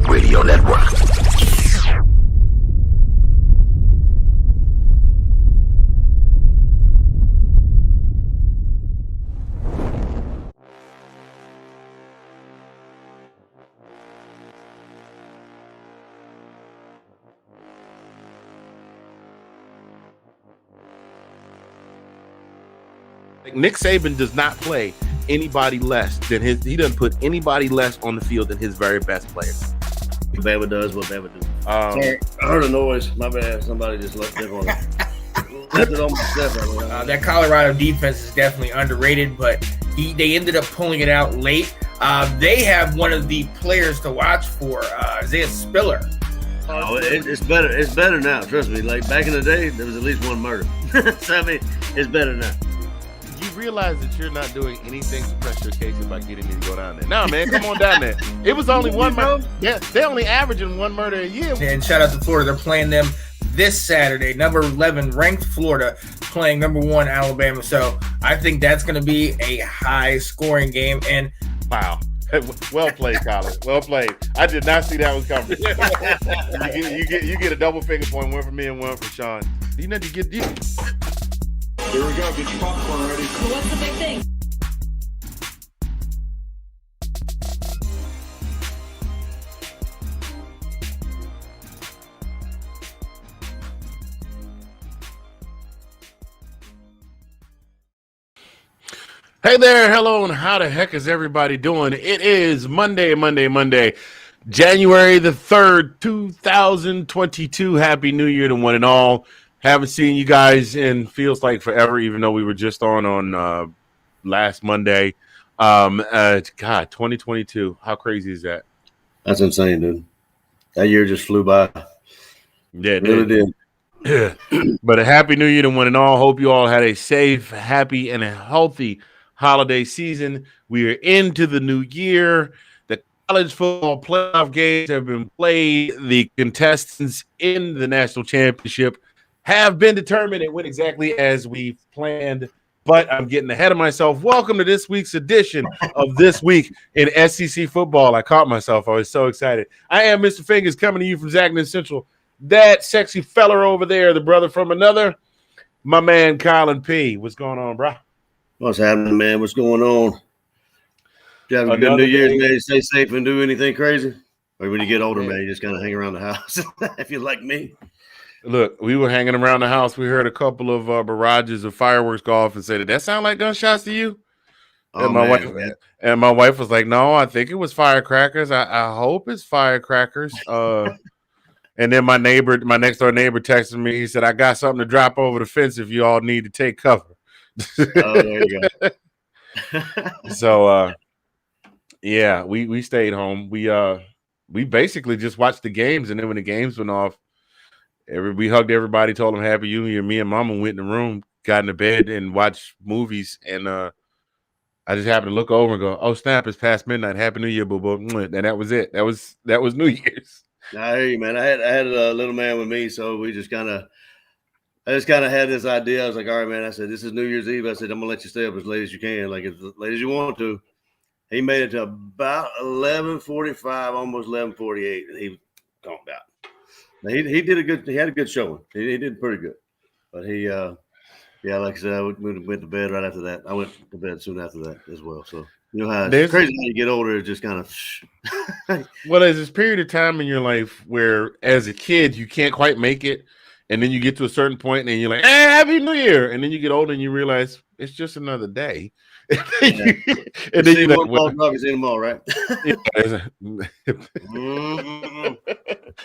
Radio Network. Nick Saban does not play anybody less than his. He doesn't put anybody less on the field than his very best players. Bama does what Bama do. Sorry, I heard a noise. My bad. Somebody just left it on. Left it on my step. That Colorado defense is definitely underrated, but they ended up pulling it out late. They have one of the players to watch for, Isaiah Spiller. Oh, it's better. It's better now. Trust me. Like back in the day, there was at least one murder. So I mean, it's better now. You realize that you're not doing anything to press your case by getting me to go down there. Nah, man, come on down there. It was only one murder. Yeah, they're only averaging one murder a year. And shout out to Florida. They're playing them this Saturday. Number 11 ranked Florida playing number 1 Alabama. So I think that's going to be a high scoring game. And wow. Well played, Colin. Well played. I did not see that one coming. you get a double finger point, one for me and one for Sean. You know, you get. Here we go. Get your popcorn ready. So what's the big thing? Hey there, hello, and how the heck is everybody doing? It is Monday, January the 3rd, 2022. Happy New Year to one and all. Haven't seen you guys in feels like forever, even though we were just on last Monday. God, 2022. How crazy is that? That's insane, dude. That year just flew by. Yeah, it really did. Yeah. But a happy New Year to one and all. Hope you all had a safe, happy, and a healthy holiday season. We are into the new year. The college football playoff games have been played. The contestants in the national championship have been determined. It went exactly as we planned, but I'm getting ahead of myself. Welcome to this week's edition of This Week in SEC Football. I caught myself. I was so excited. I am Mr. Fingers coming to you from Zachman Central. That sexy fella over there, the brother from another, my man Colin P. What's going on, bro? What's happening, man? What's going on? You have a good New Year's, man. Stay safe and do anything crazy? Or when you get older, man, you just kind of hang around the house if you're like me. Look, we were hanging around the house. We heard a couple of barrages of fireworks go off and said, "Did that sound like gunshots to you?" Oh, and my wife was like, "No, I think it was firecrackers. I hope it's firecrackers." And then my next door neighbor texted me. He said, "I got something to drop over the fence if you all need to take cover." Oh, there you go. So, yeah, we stayed home. We basically just watched the games, and then when the games went off, we hugged everybody, told them Happy New Year. Me and Mama went in the room, got into bed, and watched movies. And I just happened to look over and go, "Oh snap! It's past midnight. Happy New Year, boo boo." And that was it. That was New Year's. I hear you, man. I had a little man with me, so I just kind of had this idea. I was like, all right, man. I said, this is New Year's Eve. I said, I'm gonna let you stay up as late as you can, like as late as you want to. He made it to about 11:45, almost 11:48, and he was gone out. Now, he had a good showing. He did pretty good, but like I said, we went to bed right after that. I went to bed soon after that as well. So you know how it's crazy when you get older. It's just kind of. Well, there's this period of time in your life where, as a kid, you can't quite make it, and then you get to a certain point, and you're like, "Hey, Happy New Year!" And then you get older, and you realize it's just another day. And then you're like, well, "You've seen them all, right?"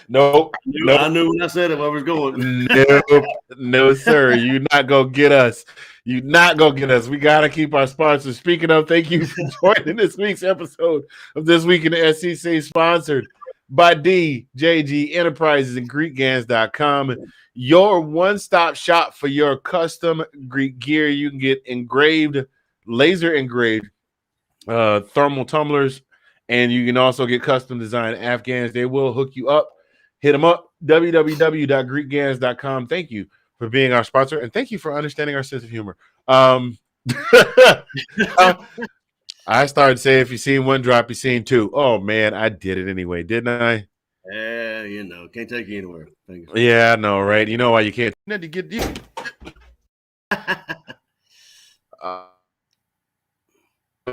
Nope. I knew when I said it where I was going. No, sir. You're not gonna get us. You're not gonna get us. We gotta keep our sponsors. Speaking of, thank you for joining this week's episode of This Week in the SEC, sponsored by DJG Enterprises and GreekGans.com. Your one-stop shop for your custom Greek gear. You can get laser engraved thermal tumblers, and you can also get custom designed Afghans. They will hook you up. Hit them up, www.greekgans.com. Thank you for being our sponsor, and thank you for understanding our sense of humor. I started saying, if you seen one drop, you seen two. Oh, man, I did it anyway, didn't I? can't take you anywhere. Thank you. Yeah, I know, right? You know why you can't? You had to get you.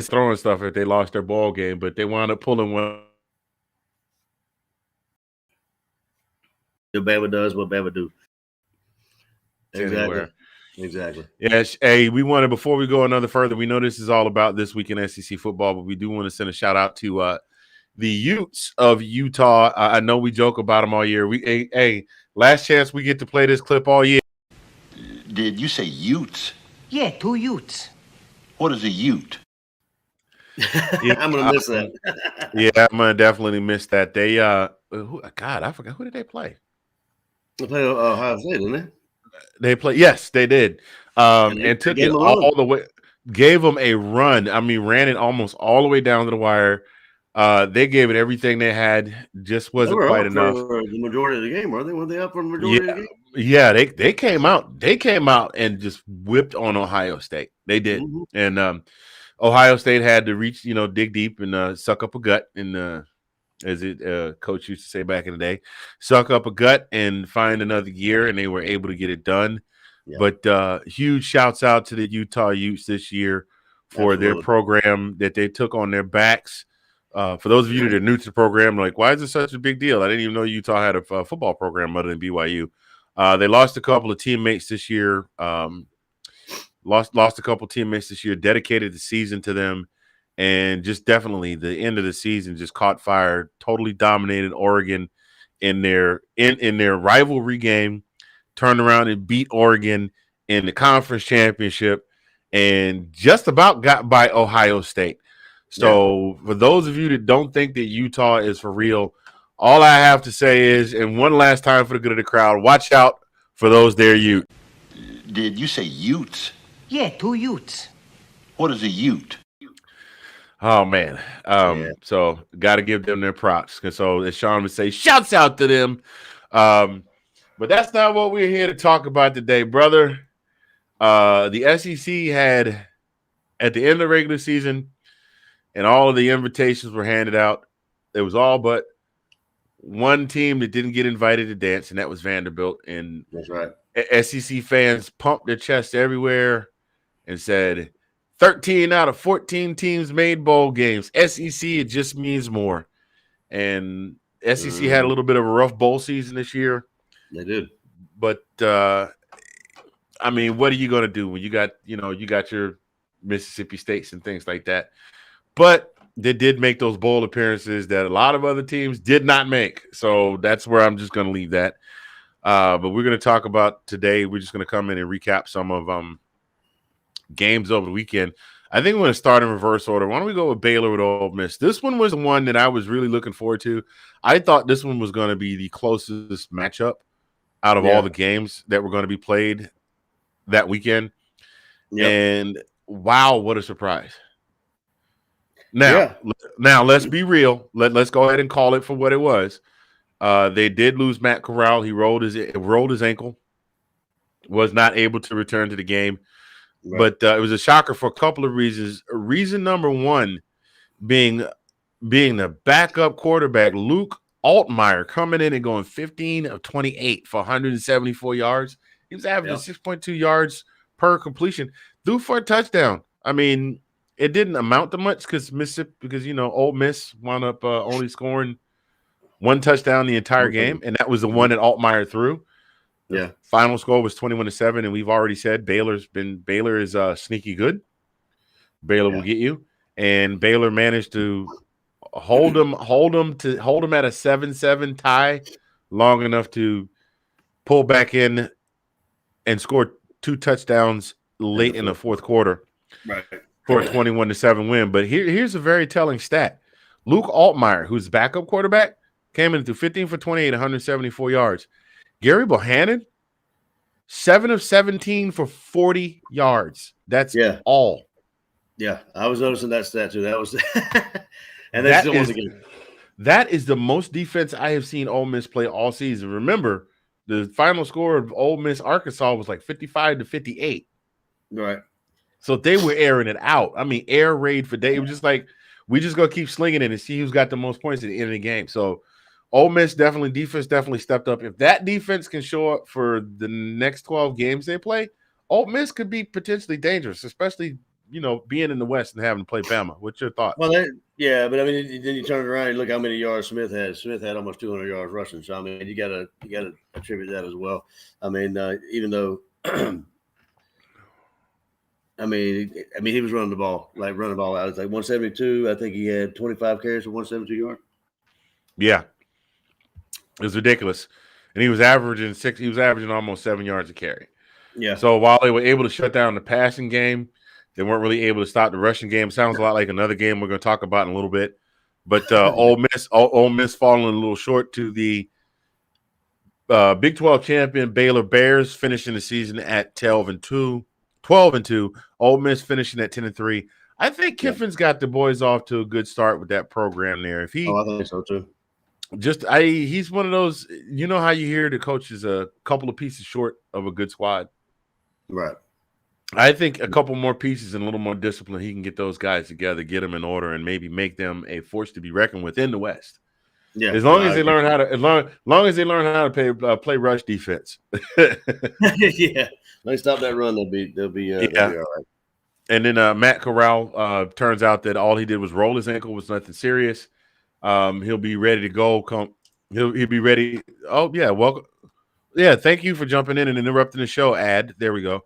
Throwing stuff if they lost their ball game, but they wound up pulling one. Bama does what Bama do. Anywhere. Exactly. Yes. Hey, we wanted, before we go another further, we know this is all about this week in SEC football, but we do want to send a shout out to the Utes of Utah. I know we joke about them all year. Hey, last chance we get to play this clip all year. Did you say Utes? Yeah, 2 Utes. What is a Ute? I'm gonna miss that. Yeah, I'm gonna definitely miss that. They God, I forgot, who did they play? They played Ohio State, didn't they? They play. Yes, they did. And took it all the way. Gave them a run. I mean, ran it almost all the way down to the wire. They gave it everything they had. Just wasn't quite enough. For the majority of the game, were they? Were they up for the majority of the game? Yeah, they came out. They came out and just whipped on Ohio State. They did. Mm-hmm. And Ohio State had to reach, dig deep and suck up a gut. And as coach used to say back in the day, suck up a gut and find another gear, and they were able to get it done. Yeah. But huge shouts out to the Utah Utes this year for their program that they took on their backs. For those of you that are new to the program, like, why is it such a big deal? I didn't even know Utah had a football program other than BYU. They lost a couple of teammates this year. Lost a couple of teammates this year, dedicated the season to them. And just definitely the end of the season just caught fire, totally dominated Oregon in their rivalry game, turned around and beat Oregon in the conference championship and just about got by Ohio State. So for those of you that don't think that Utah is for real, all I have to say is, and one last time for the good of the crowd, watch out for those there Utes. Did you say Utes? Yeah, 2 Utes. What is a Ute? Oh, man. So got to give them their props. So as Sean would say, shouts out to them. But that's not what we're here to talk about today, brother. The SEC had, at the end of the regular season, and all of the invitations were handed out. There was all but one team that didn't get invited to dance, and that was Vanderbilt. And that's right. SEC fans pumped their chests everywhere and said, 13 out of 14 teams made bowl games. SEC, it just means more. And SEC had a little bit of a rough bowl season this year. They did. But, I mean, what are you going to do when you got your Mississippi States and things like that? But they did make those bowl appearances that a lot of other teams did not make. So that's where I'm just going to leave that. But we're going to talk about today. We're just going to come in and recap some of games over the weekend. I think we're going to start in reverse order. Why don't we go with Baylor with Ole Miss? This one was the one that I was really looking forward to. I thought this one was going to be the closest matchup out of all the games that were going to be played that weekend. Yep. And wow, what a surprise. Now, let's be real. Let's go ahead and call it for what it was. They did lose Matt Corral. He rolled his ankle, was not able to return to the game. Right. But it was a shocker for a couple of reasons. Reason number one being the backup quarterback, Luke Altmaier, coming in and going 15 of 28 for 174 yards. He was averaging 6.2 yards per completion. Threw for a touchdown. I mean, it didn't amount to much because Ole Miss wound up only scoring one touchdown the entire game, and that was the one that Altmaier threw. The final score was 21-7, and we've already said Baylor is sneaky good. Baylor will get you, and Baylor managed to hold them at a 7-7 tie long enough to pull back in and score 2 touchdowns late in the fourth quarter, right, for a 21-7 win. But here's a very telling stat: Luke Altmaier, who's backup quarterback, came in through 15 for 28, 174 yards. Gary Bohannon, 7 of 17 for 40 yards. That's all. Yeah, I was noticing that stat too. That was, and they still won the game. That is the most defense I have seen Ole Miss play all season. Remember, the final score of Ole Miss Arkansas was like 55-58. Right. So they were airing it out. I mean, air raid for day. It was just like, we just gonna keep slinging it and see who's got the most points at the end of the game. So Ole Miss defense definitely stepped up. If that defense can show up for the next 12 games they play, Ole Miss could be potentially dangerous, especially, being in the West and having to play Bama. What's your thoughts? Well, yeah, but I mean, then you turn it around and look how many yards Smith had. Smith had almost 200 yards rushing. So I mean, you gotta attribute that as well. I mean, even though, I mean, he was running the ball out. It's like 172. I think he had 25 carries for 172 yards. Yeah, it was ridiculous, and he was averaging almost 7 yards a carry. Yeah. So while they were able to shut down the passing game, they weren't really able to stop the rushing game. Sounds a lot like another game we're going to talk about in a little bit. But Ole Miss falling a little short to the Big 12 champion Baylor Bears, finishing the season at 12-2. Ole Miss finishing at 10-3. I think Kiffin's got the boys off to a good start with that program there. If he, I think so too. He's one of those. You know how you hear the coach is a couple of pieces short of a good squad. Right. I think a couple more pieces and a little more discipline, he can get those guys together, get them in order, and maybe make them a force to be reckoned with in the West. Yeah, as long as they learn how to play rush defense. Yeah, they stop that run, they'll be all right. And then Matt Corral turns out that all he did was roll his ankle, was nothing serious. He'll be ready to go. He'll be ready. Oh yeah, welcome. Yeah, thank you for jumping in and interrupting the show. There we go.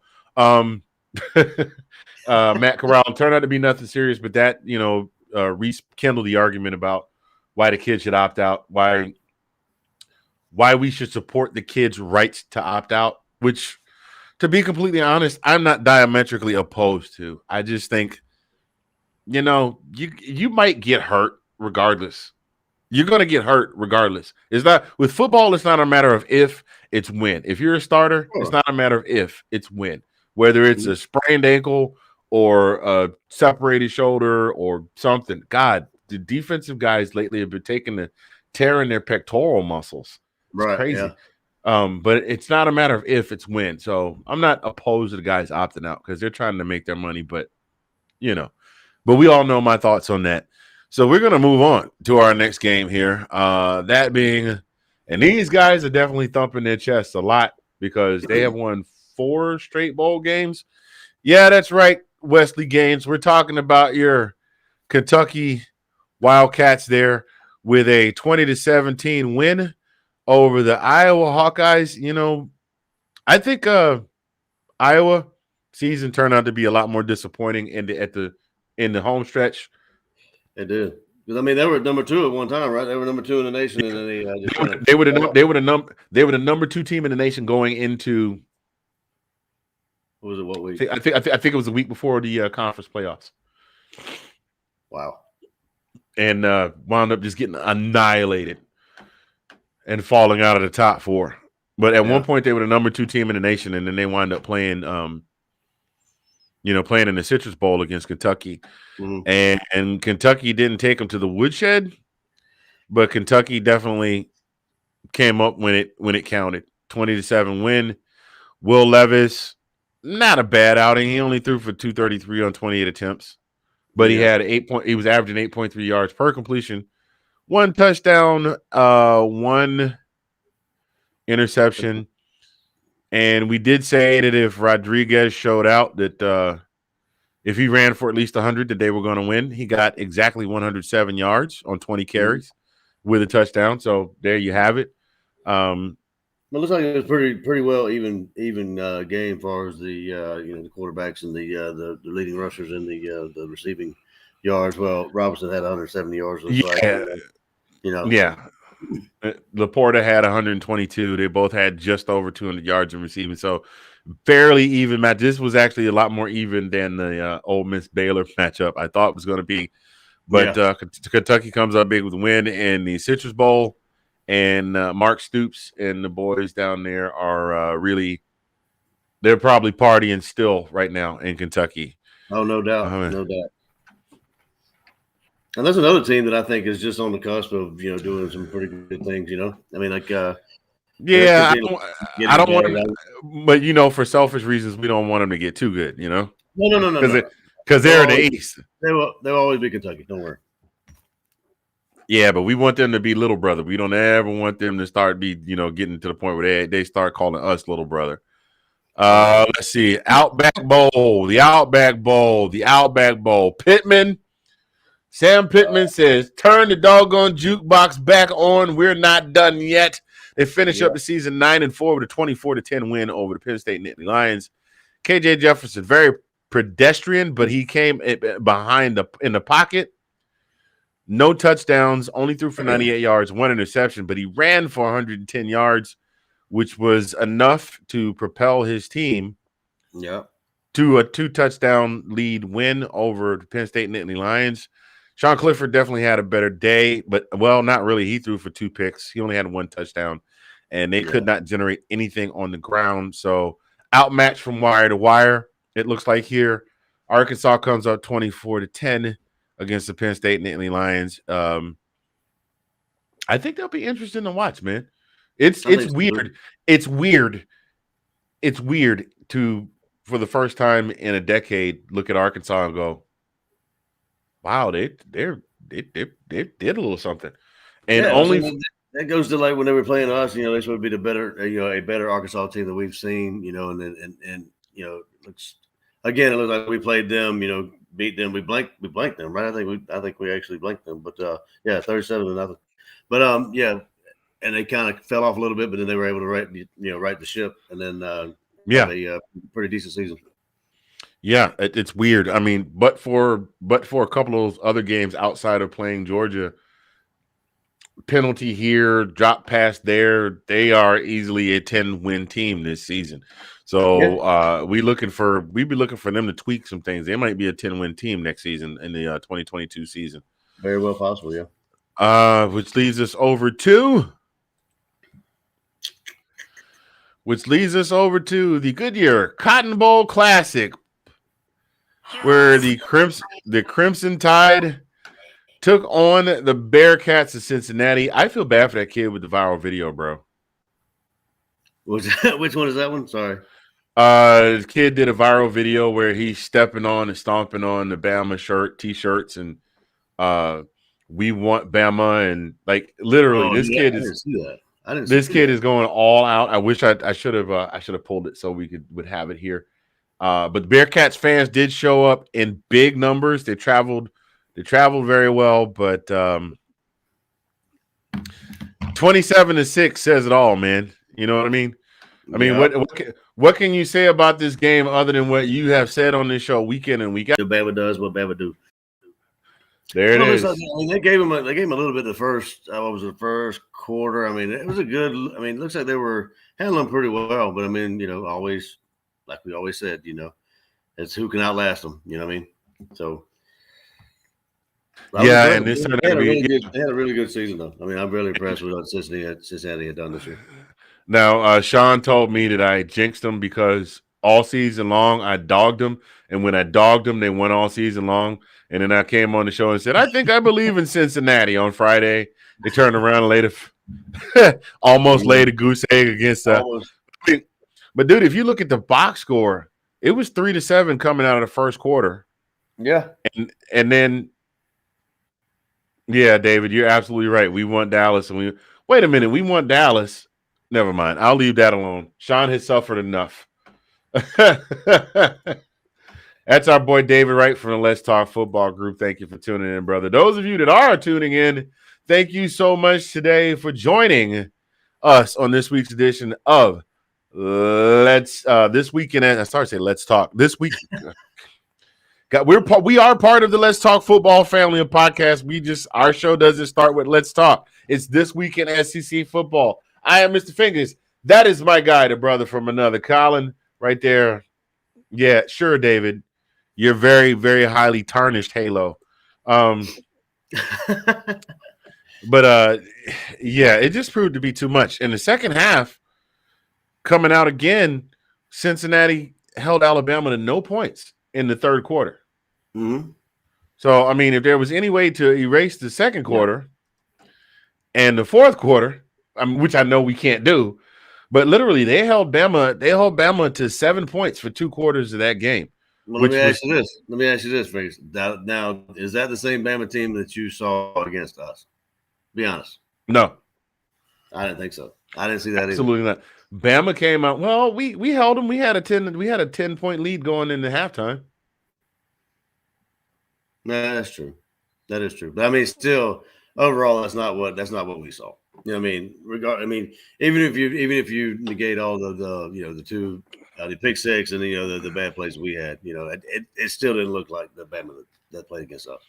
Matt Corral turned out to be nothing serious, but that rekindled the argument about why the kid should opt out, why we should support the kid's rights to opt out, which, to be completely honest, I'm not diametrically opposed to. I just think, you might get hurt regardless. You're going to get hurt regardless. It's not with football. It's not a matter of if, it's when. If you're a starter, it's not a matter of if, it's when. Whether it's a sprained ankle or a separated shoulder or something. God, the defensive guys lately have been tearing their pectoral muscles. It's crazy. Yeah. But it's not a matter of if, it's when. So I'm not opposed to the guys opting out because they're trying to make their money. But we all know my thoughts on that. So we're going to move on to our next game here. That being, and these guys are definitely thumping their chests a lot because they have won 4 straight bowl games. Yeah, that's right, Wesley Gaines. We're talking about your Kentucky Wildcats there with a 20-17 win over the Iowa Hawkeyes. I think Iowa season turned out to be a lot more disappointing in the home stretch. It did. Because I mean, they were number 2 at one time, right? They were number 2 in the nation, and then they were the number 2 team in the nation going into. What was it? What week? I think it was the week before the conference playoffs. Wow. And wound up just getting annihilated and falling out of the top 4. But at one point they were the number 2 team in the nation, and then they wound up playing playing in the Citrus Bowl against Kentucky. Mm-hmm. And Kentucky didn't take them to the woodshed, but Kentucky definitely came up when it counted. 20-7 win. Will Levis, not a bad outing. He only threw for 233 on 28 attempts, but he had he was averaging 8.3 yards per completion, 1 touchdown, 1 interception. And we did say that if Rodriguez showed out, that if he ran for at least 100, that they were going to win. He got exactly 107 yards on 20 carries with a touchdown. So there you have it. It looks like it was pretty well even game as far as the the quarterbacks and the leading rushers and the receiving yards. Well, Robinson had 170 yards. Yeah. Laporta had 122. They both had just over 200 yards in receiving. So fairly even match. This was actually a lot more even than the Ole Miss Baylor matchup I thought it was going to be. But Kentucky comes up big with a win in the Citrus Bowl. And Mark Stoops and the boys down there are they're probably partying still right now in Kentucky. Oh, no doubt. No doubt. And there's another team that I think is just on the cusp of, doing some pretty good things, I mean, like, I don't want them, but, for selfish reasons, we don't want them to get too good, No. Because they're in the East. They'll always be Kentucky. Don't worry. Yeah, but we want them to be little brother. We don't ever want them to start getting to the point where they start calling us little brother. Let's see. Outback Bowl. Pittman. Sam Pittman says, turn the doggone jukebox back on. We're not done yet. They finish up the season 9-4 with a 24-10 win over the Penn State Nittany Lions. KJ Jefferson, very pedestrian, but he came behind in the pocket. No touchdowns, only threw for 98 yards, 1 interception, but he ran for 110 yards, which was enough to propel his team to a 2-touchdown lead win over the Penn State Nittany Lions. Sean Clifford definitely had a better day, but, well, not really. He threw for 2 picks. He only had 1 touchdown, and they could not generate anything on the ground. So outmatched from wire to wire, it looks like here. Arkansas comes up 24-10 against the Penn State Nittany Lions. I think they'll be interesting to watch, man. It's weird. It's weird. It's weird to, for the first time in a decade, look at Arkansas and go, wow, they did a little something. And that goes to like when they were playing us, they should be the better, a better Arkansas team that we've seen, and looks again, it looks like we played them, beat them, we blanked them, right? I think we actually blanked them, but 37-0. But and they kind of fell off a little bit, but then they were able to right the ship, and then have a pretty decent season. Yeah, it's weird. I mean, but for a couple of other games outside of playing Georgia, penalty here, drop pass there, they are easily a 10-win team this season. So we'd be looking for them to tweak some things. They might be a 10-win team next season in the 2022 season. Very well possible, yeah. Which leads us over to the Goodyear Cotton Bowl Classic, where the Crimson Tide took on the Bearcats of Cincinnati. I feel bad for that kid with the viral video, bro. Which one is that one? Sorry. The kid did a viral video where he's stepping on and stomping on the Bama t-shirts, and we want Bama, and like literally kid is going all out. I wish I should have pulled it so we would have it here. But the Bearcats fans did show up in big numbers. They traveled very well, but 27-6 says it all, man. You know what I mean? I mean, what can you say about this game other than what you have said on this show week in and week out? Bama does what Bama do. There it is. I mean, they gave him a little bit the first quarter. I mean, it was it looks like they were handling pretty well, but I mean, always, like we always said, it's who can outlast them. You know what I mean? So. Yeah, and this they had a really good season, though. I mean, I'm really impressed with what Cincinnati had done this year. Now, Sean told me that I jinxed them because all season long I dogged them, and when I dogged them, they won all season long. And then I came on the show and said, I think I believe in Cincinnati on Friday. They turned around and laid a goose egg against But, dude, if you look at the box score, it was 3-7 coming out of the first quarter. Yeah. And then, yeah, David, you're absolutely right. We want Dallas. And wait a minute. We want Dallas. Never mind. I'll leave that alone. Sean has suffered enough. That's our boy David Wright from the Let's Talk Football group. Thank you for tuning in, brother. Those of you that are tuning in, thank you so much today for joining us on this week's edition of this weekend. I started to say Let's Talk. This week, we are part of the Let's Talk Football family of podcasts. Our show doesn't start with Let's Talk. It's This Week in SEC Football. I am Mr. Fingers. That is my guy, the brother from another, Colin, right there. Yeah, sure, David. You're very, very highly tarnished, Halo. But it just proved to be too much. In the second half, coming out again, Cincinnati held Alabama to no points in the third quarter. Mm-hmm. So, I mean, if there was any way to erase the second quarter and the fourth quarter, which I know we can't do, but literally they held Bama to 7 points for 2 quarters of that game. Well, let me ask you this, Frank. Now, is that the same Bama team that you saw against us? Be honest. No, I didn't think so. I didn't see that absolutely not. Bama came out. Well, we held them. We had a 10-point lead going into halftime. No, that's true. That is true. But I mean, still, overall, that's not what we saw. You know what I mean? Even if you negate all the two the pick six and the bad plays we had, it still didn't look like the Bama that played against us.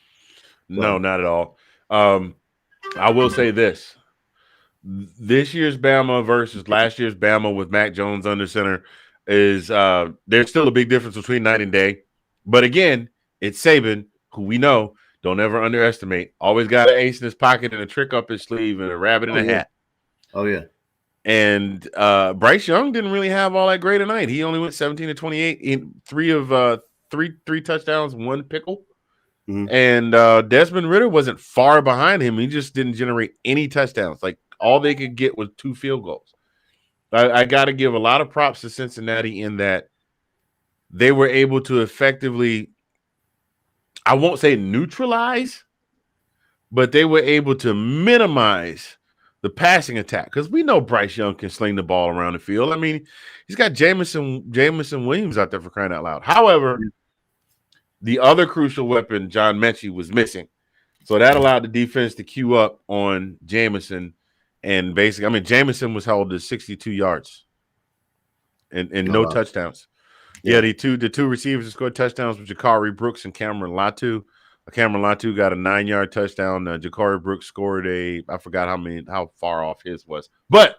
No, not at all. I will say this. This year's Bama versus last year's Bama with Mac Jones under center is there's still a big difference between night and day. But again, it's Saban, who we know don't ever underestimate. Always got an ace in his pocket and a trick up his sleeve and a rabbit in a hat. Oh yeah. And Bryce Young didn't really have all that great a night. He only went 17 to 28 in three touchdowns, one pickle. Mm-hmm. And Desmond Ridder wasn't far behind him. He just didn't generate any touchdowns. Like all they could get was 2 field goals. I got to give a lot of props to Cincinnati in that they were able to effectively, I won't say neutralize, but they were able to minimize the passing attack, because we know Bryce Young can sling the ball around the field. I mean, he's got Jameson Williams out there for crying out loud. However, the other crucial weapon, John Mechie, was missing. So that allowed the defense to queue up on Jameson. And basically, I mean, Jameson was held to 62 yards and no touchdowns. Yeah, the two receivers that scored touchdowns were Jakari Brooks and Cameron Latu. Cameron Latu got a 9-yard touchdown. Jakari Brooks scored I forgot how far off his was. But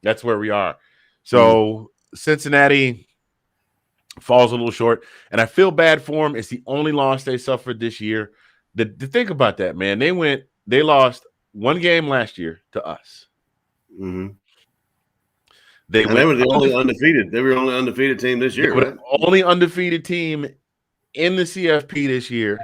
that's where we are. So Cincinnati falls a little short, and I feel bad for them. It's the only loss they suffered this year. To think about that, man. They lost one game last year to us. Mm-hmm. They were the only undefeated. They were the only undefeated team this year. Right? Only undefeated team in the CFP this year.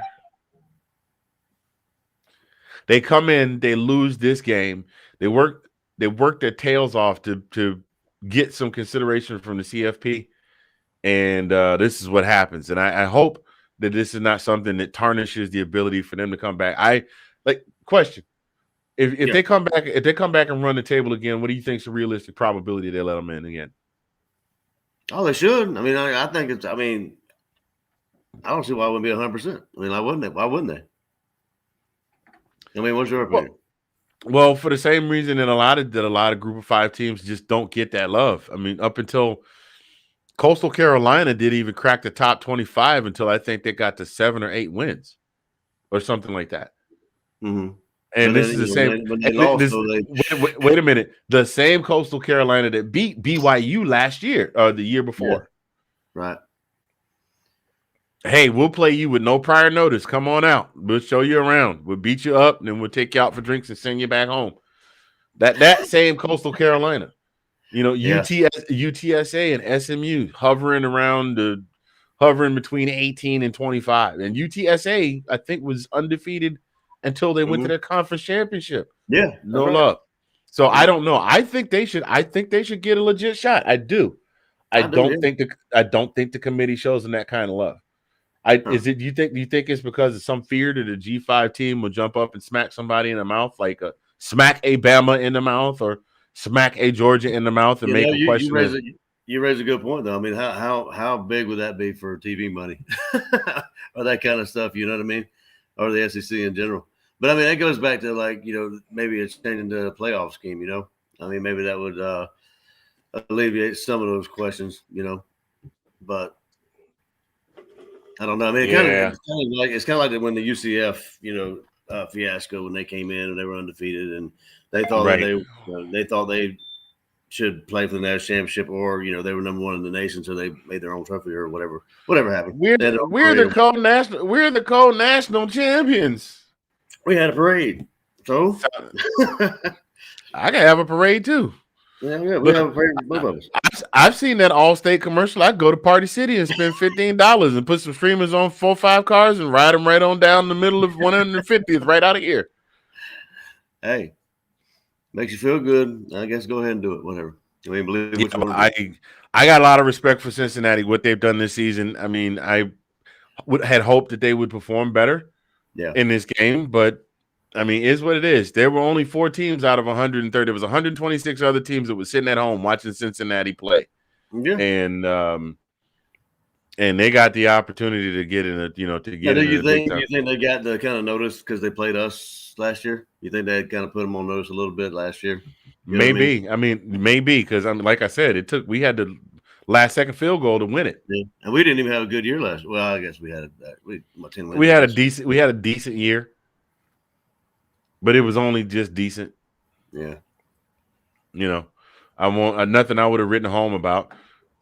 They come in, they lose this game. They work their tails off to get some consideration from the CFP, and this is what happens. And I hope that this is not something that tarnishes the ability for them to come back. Question: If they come back and run the table again, what do you think is a realistic probability they let them in again? Oh, they should. I mean, I think it's. I mean, I don't see why it wouldn't be 100%. I mean, why wouldn't they? I mean, what's your opinion? Well, for the same reason that a lot of Group of 5 teams just don't get that love. I mean, up until Coastal Carolina didn't even crack the top 25 until I think they got to 7 or 8 wins or something like that. Mm-hmm. And this is the same. Wait a minute. The same Coastal Carolina that beat BYU last year or the year before. Yeah. Right. Hey, we'll play you with no prior notice. Come on out. We'll show you around. We'll beat you up, and then we'll take you out for drinks and send you back home. That same Coastal Carolina. UTSA and SMU hovering between 18 and 25. And UTSA, I think, was undefeated until they went to their conference championship. Yeah. No love. So I don't know. I think they should get a legit shot. I do. I don't think the committee shows them that kind of love. Do you think it's because of some fear that a G5 team will jump up and smack somebody in the mouth, like smack a Bama in the mouth or smack a Georgia in the mouth and make a question? You raise a good point, though. I mean, how big would that be for TV money or that kind of stuff? You know what I mean? Or the SEC in general. But I mean, that goes back to maybe it's changing the playoff scheme. I mean, maybe that would alleviate some of those questions. But I don't know. I mean, it's kind of like when the UCF, fiasco when they came in and they were undefeated and they thought they thought they should play for the national championship or they were number 1 in the nation, so they made their own trophy or whatever happened. We're the co-national champions. We had a parade, so I can have a parade too. Yeah, we have a parade for both of us. I've seen that Allstate commercial. I'd go to Party City and spend $15 and put some streamers on 4 or 5 cars and ride them right on down the middle of 150th, right out of here. Hey, makes you feel good. I guess go ahead and do it. Whatever. I mean, believe what you want to do. I got a lot of respect for Cincinnati, what they've done this season. I mean, had hoped that they would perform better in this game, but I mean, it's what it is. There were only 4 teams out of 130. There was 126 other teams that were sitting at home watching Cincinnati play, Yeah. and they got the opportunity to get in a, to get Do in you a big think time. they got the kind of notice because they played us last year? You think they kind of put them on notice a little bit last year? You know what Maybe. I mean, maybe because like I said, we had the last second field goal to win it. Yeah. And we didn't even have a good year last. Well, I guess we had my 10 wins. We had a decent year, but it was only just decent. Yeah. I want nothing I would have written home about.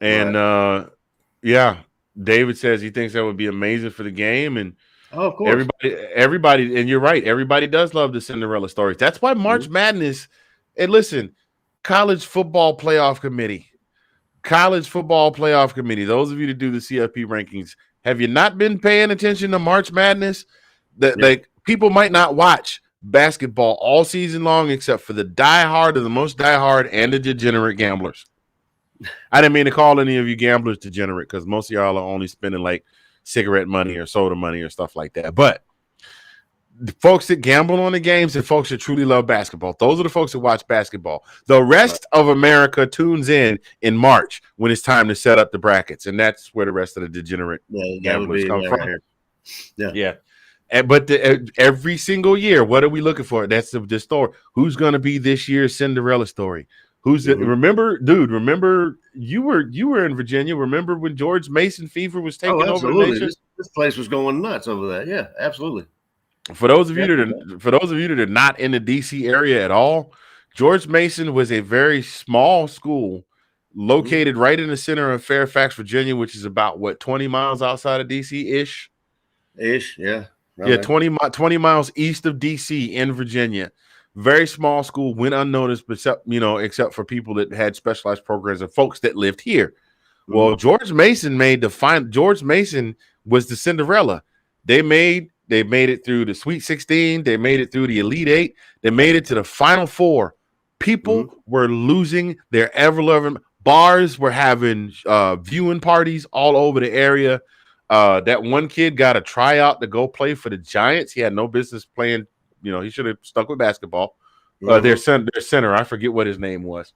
And right. David says he thinks that would be amazing for the game. And of course, everybody, and you're right, everybody does love the Cinderella stories. That's why March Madness. And listen, College Football Playoff Committee, those of you that do the CFP rankings, have you not been paying attention to March Madness? Like, people might not watch basketball all season long except for the diehard or the most diehard and the degenerate gamblers. I didn't mean to call any of you gamblers degenerate because most of y'all are only spending like cigarette money or soda money or stuff like that. But the folks that gamble on the games and folks that truly love basketball, those are the folks that watch basketball. The rest of America tunes in March when it's time to set up the brackets, and that's where the rest of the degenerate gamblers come from. Right here. But every single year, what are we looking for? That's the story. Who's going to be this year's Cinderella story? Remember you were in Virginia. Remember when George Mason fever was taking over the nation? This place was going nuts over that. Yeah, absolutely. For those of you that are not in the DC area at all, George Mason was a very small school located right in the center of Fairfax, Virginia, which is about 20 miles outside of DC ish. Yeah. Right. Yeah, 20 miles east of DC in Virginia. Very small school, went unnoticed, except for people that had specialized programs and folks that lived here. Well, George Mason George Mason was the Cinderella. They made it through the Sweet 16. They made it through the Elite 8. They made it to the Final Four. People were losing their ever-loving. Bars were having viewing parties all over the area. That one kid got a tryout to go play for the Giants. He had no business playing. He should have stuck with basketball. Their center, I forget what his name was.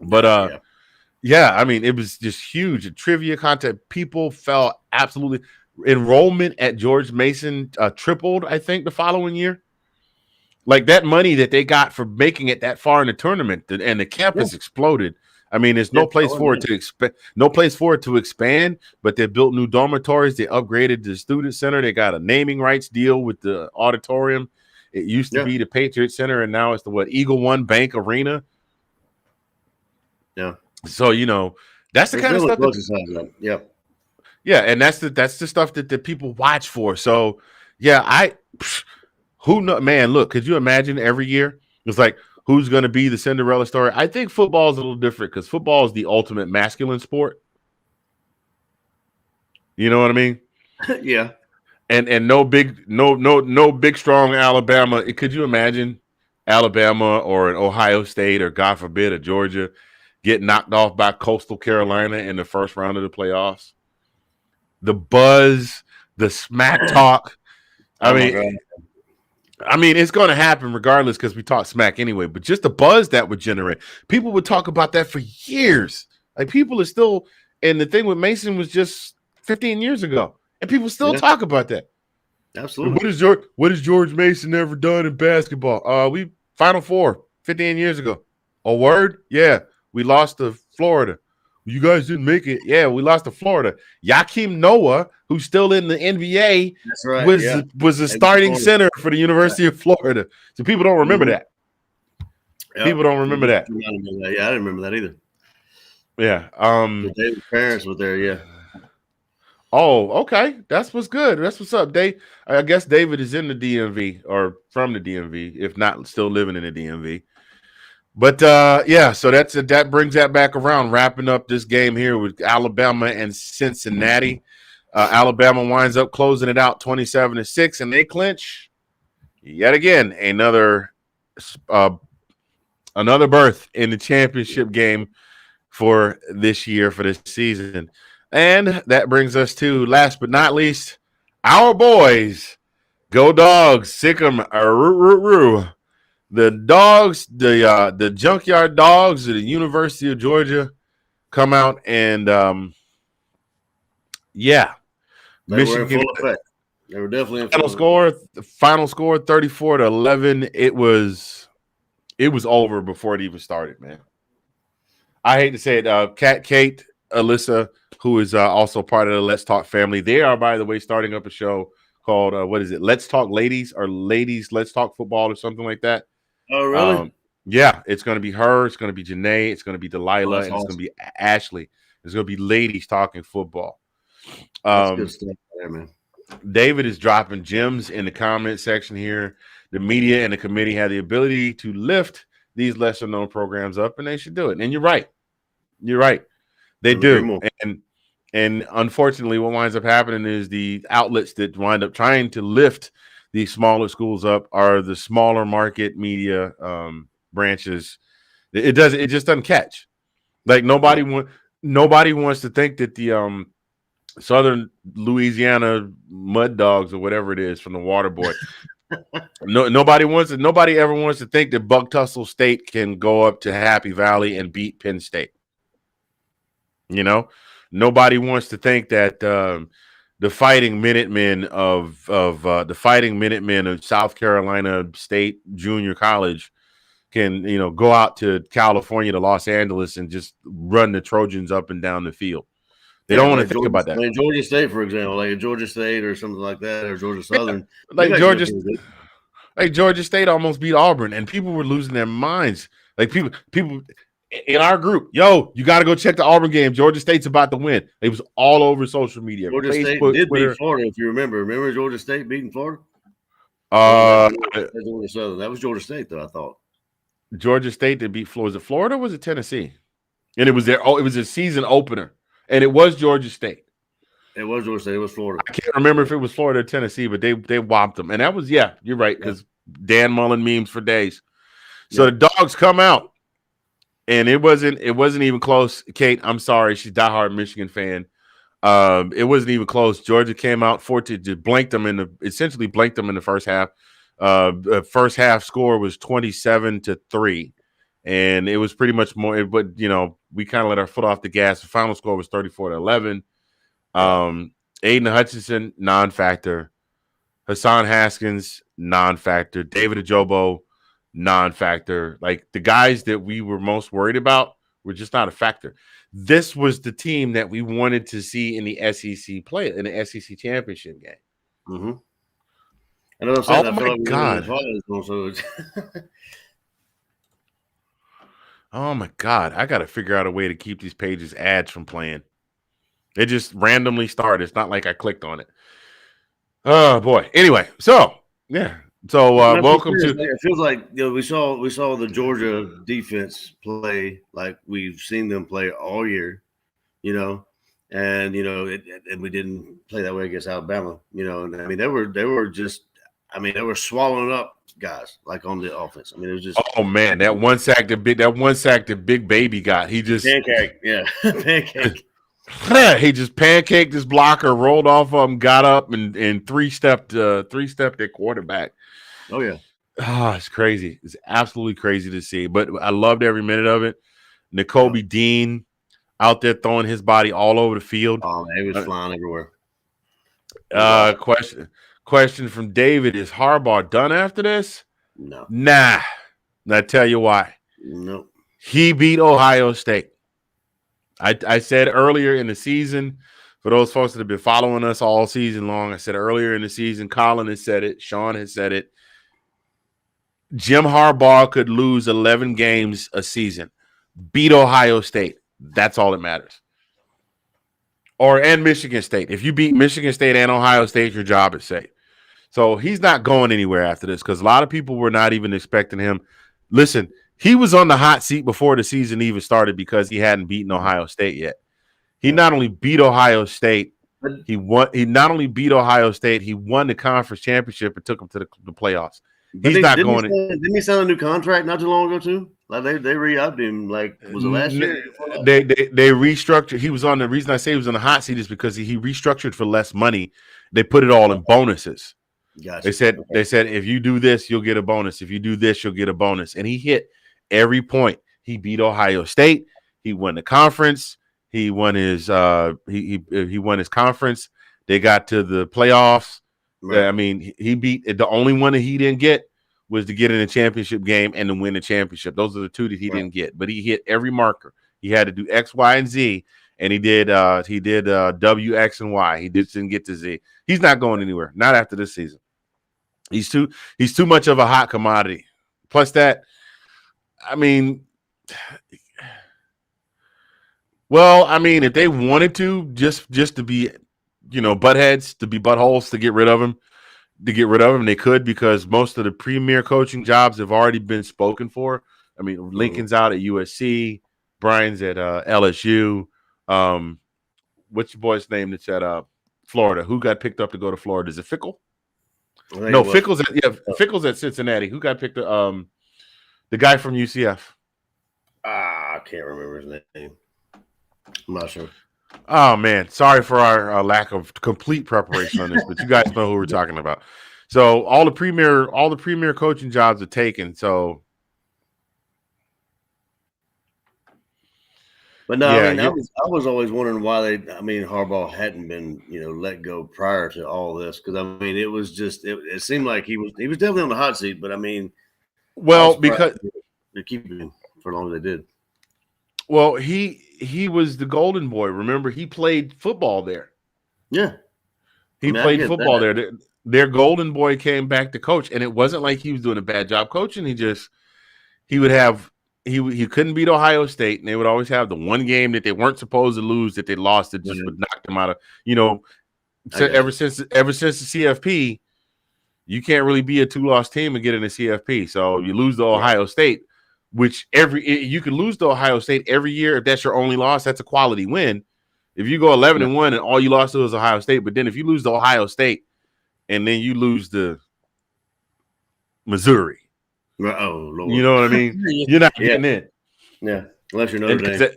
But I mean, it was just huge. A trivia contest. People fell absolutely. Enrollment at George Mason tripled, I think, the following year. Like, that money that they got for making it that far in the tournament, and the campus exploded. I mean, there's no place for it to expand, but they built new dormitories. They upgraded the student center. They got a naming rights deal with the auditorium. It used to be the Patriot Center, and now it's the Eagle One Bank Arena. Yeah. So, that's the kind of stuff. Yeah, and that's the stuff that the people watch for. So, who know, man, look, could you imagine every year? It's like, who's going to be the Cinderella story? I think football is a little different because football is the ultimate masculine sport. You know what I mean? Yeah. And no big strong Alabama. Could you imagine Alabama or an Ohio State or, God forbid, a Georgia get knocked off by Coastal Carolina in the first round of the playoffs? The buzz, the smack talk. I mean, it's going to happen regardless because we talk smack anyway. But just the buzz that would generate, people would talk about that for years. Like, people are still, and the thing with Mason was just 15 years ago, and people still talk about that. Absolutely. What has George Mason ever done in basketball? We Final Four 15 years ago. A word? Yeah, we lost to Florida. You guys didn't make it. Yeah, we lost to Florida. Yakim Noah, who's still in the NBA, that's right, was a starting center for the University of Florida. So people don't remember that. Yep. People don't remember that. Yeah, I didn't remember that either. Yeah. David's parents were there, yeah. Oh, okay. That's what's good. That's what's up, Dave. I guess David is in the DMV or from the DMV, if not still living in the DMV. But so that brings that back around, wrapping up this game here with Alabama and Cincinnati. Alabama winds up closing it out 27-6, and they clinch yet again another berth in the championship game for this year, for this season. And that brings us to, last but not least, our boys, Go Dogs, sick 'em, The dogs, the junkyard dogs of the University of Georgia come out and They were in Michigan full effect. They were definitely in full effect. final score 34-11. It was over before it even started, man. I hate to say it. Kate, Alyssa, who is also part of the Let's Talk family. They are, by the way, starting up a show called what is it? Let's Talk Ladies, or Ladies Let's Talk Football, or something like that. Oh, really? Yeah, it's going to be her. It's going to be Janae. It's going to be Delilah, and awesome. It's going to be Ashley. It's going to be ladies talking football. That's good stuff there, man. David is dropping gems in the comment section here. The media and the committee have the ability to lift these lesser known programs up, and they should do it. And you're right. You're right. They do. And unfortunately, what winds up happening is the outlets that wind up trying to lift these smaller schools up are the smaller market media branches. It just doesn't catch. Like nobody wants to think that the Southern Louisiana Mud Dogs, or whatever it is, from the Water Boy. Nobody ever wants to think that Buck Tussle State can go up to Happy Valley and beat Penn State. You know, nobody wants to think that the Fighting Minutemen of South Carolina State Junior College can, go out to California, to Los Angeles, and just run the Trojans up and down the field. They don't want to think about that. Like Georgia State, for example, like a Georgia State or something like that, or Georgia Southern. Like Georgia State almost beat Auburn, and people were losing their minds. Like people in our group, yo, you got to go check the Auburn game. Georgia State's about to win. It was all over social media. Georgia State did beat Florida, if you remember. Remember Georgia State beating Florida? Georgia Southern. That was Georgia State, though, I thought. Georgia State that beat Florida. Was it Florida or was it Tennessee? And it was it was a season opener. And it was Georgia State. It was Georgia State. It was Florida. I can't remember if it was Florida or Tennessee, but they whopped them. And that was, you're right, because Dan Mullen memes for days. So the Dogs come out, and it wasn't even close. Kate, I'm sorry, she's a diehard Michigan fan. It wasn't even close. Georgia came out essentially blanked them in the first half. The first half score was 27-3. And it was pretty much more, but we kind of let our foot off the gas. The final score was 34-11. Aiden Hutchinson, non-factor. Hassan Haskins, non-factor. David Ajobo, non-factor. Like the guys that we were most worried about were just not a factor. This was the team that we wanted to see in the SEC play, in the SEC championship game. Mm-hmm. And I'm saying, oh my God. Oh my God, I got to figure out a way to keep these pages ads from playing. They just randomly start. It's not like I clicked on it. Oh boy. Anyway, so welcome to. It feels like we saw the Georgia defense play like we've seen them play all year, and and we didn't play that way against Alabama, And I mean they were swallowing up guys like on the offense. I mean, it was just that one sack that Big Baby got. He just pancake, pancake. He just pancaked his blocker, rolled off of him, got up and three-stepped their quarterback. Oh yeah. It's crazy. It's absolutely crazy to see. But I loved every minute of it. N'Kobe Dean out there throwing his body all over the field. Oh man, he was flying everywhere. Question from David: is Harbaugh done after this? No. Nah. And I tell you why. Nope. He beat Ohio State. I said earlier in the season, for those folks that have been following us all season long, I said earlier in the season, Colin has said it, Sean has said it. Jim Harbaugh could lose 11 games a season. Beat Ohio State. That's all that matters. And Michigan State. If you beat Michigan State and Ohio State, your job is safe. So he's not going anywhere after this because a lot of people were not even expecting him. Listen, he was on the hot seat before the season even started because he hadn't beaten Ohio State yet. He not only beat Ohio State, he won the conference championship and took him to the playoffs. Didn't he sign a new contract not too long ago too? Like they re-upped him. Like was it last year? They restructured. He was on the reason I say he was on the hot seat is because he restructured for less money. They put it all in bonuses. Gotcha. They said if you do this, you'll get a bonus. If you do this, you'll get a bonus. And he hit every point. He beat Ohio State. He won the conference. He won his he won his conference. They got to the playoffs. Right. I mean, he beat the only one that he didn't get was to get in a championship game and to win the championship. Those are the two that he didn't get. But he hit every marker. He had to do X, Y, and Z, and he did W, X, and Y. He just didn't get to Z. He's not going anywhere. Not after this season. He's too much of a hot commodity. Plus that, I mean, well, I mean, if they wanted to, just to be, butt heads, to be buttholes, to get rid of him, they could, because most of the premier coaching jobs have already been spoken for. I mean, Lincoln's out at USC, Brian's at LSU. What's your boy's name that's at Florida? Who got picked up to go to Florida? Is it Fickle? No, Fickle's at Cincinnati. Who got picked up? The guy from UCF. I can't remember his name. I'm not sure. Oh man, sorry for our lack of complete preparation on this, but you guys know who we're talking about. So all the premier coaching jobs are taken. So, but no, yeah, I mean, I was always wondering why Harbaugh hadn't been let go prior to all this, because I mean it was just it seemed like he was definitely on the hot seat, but I mean, well, because they keep him for as long as they did. Well, he was the golden boy. Remember, he played football there. Yeah. He played football there. Their golden boy came back to coach, and it wasn't like he was doing a bad job coaching. He couldn't beat Ohio State, and they would always have the one game that they weren't supposed to lose that they lost that just would knock them out of, ever since the CFP, you can't really be a 2-loss team and get in the CFP. So you lose to Ohio State, which you can lose to Ohio State every year. If that's your only loss, that's a quality win. If you go 11-1 and all you lost to was Ohio State, but then if you lose to Ohio State and then you lose to Missouri, oh Lord, you know what I mean? You're not getting in. Yeah, unless you're Notre Dame.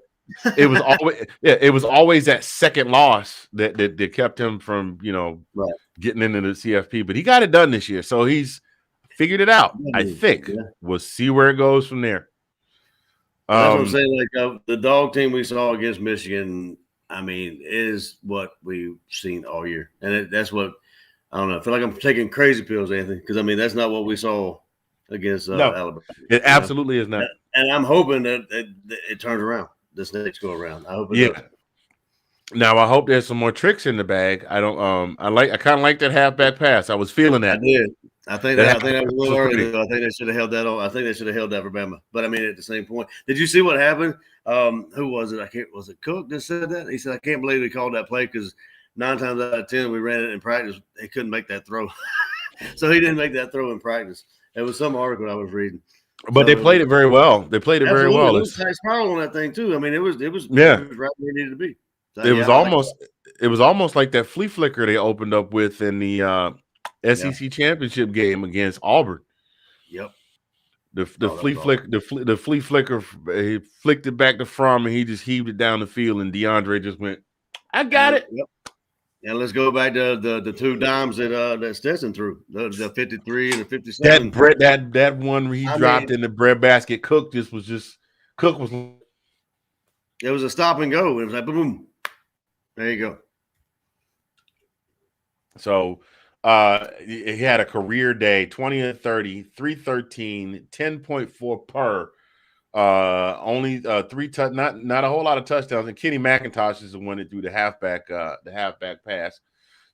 It was always that second loss that kept him from getting into the CFP. But he got it done this year, so he's figured it out. I think we'll see where it goes from there. That's what I'm saying. Like the dog team we saw against Michigan, I mean, is what we've seen all year, and that's what I don't know. I feel like I'm taking crazy pills, Anthony, because I mean that's not what we saw against Alabama. It absolutely is not. And I'm hoping that it turns around this next go around. I hope it does. Now I hope there's some more tricks in the bag. I don't. I kind of like that halfback pass. I was feeling that. I did. I think that was a little early. I think they should have held that on. I think they should have held that for Bama. But I mean, at the same point, did you see what happened? Who was it? Was it Cook that said that? He said, "I can't believe they called that play because 9 times out of 10 we ran it in practice. They couldn't make that throw, so he didn't make that throw in practice." It was some article I was reading. But they played it very well. They played it very well. It was tight spiral on that thing too. I mean, it was right where it needed to be. So, it was almost like that flea flicker they opened up with in the SEC championship game against Auburn. Yep. The flea flicker, he flicked it back to Fromm and he just heaved it down the field, and DeAndre just went, "I got it." Yep. And let's go back to the 2 dimes that Stetson threw, the 53 and the 57. That one where he dropped in the bread basket. Cook was. It was a stop and go. It was like boom. There you go. So he had a career day, 20 of 30, 313, 10.4 per. Only 3 not a whole lot of touchdowns. And Kenny McIntosh is the one that threw the halfback pass.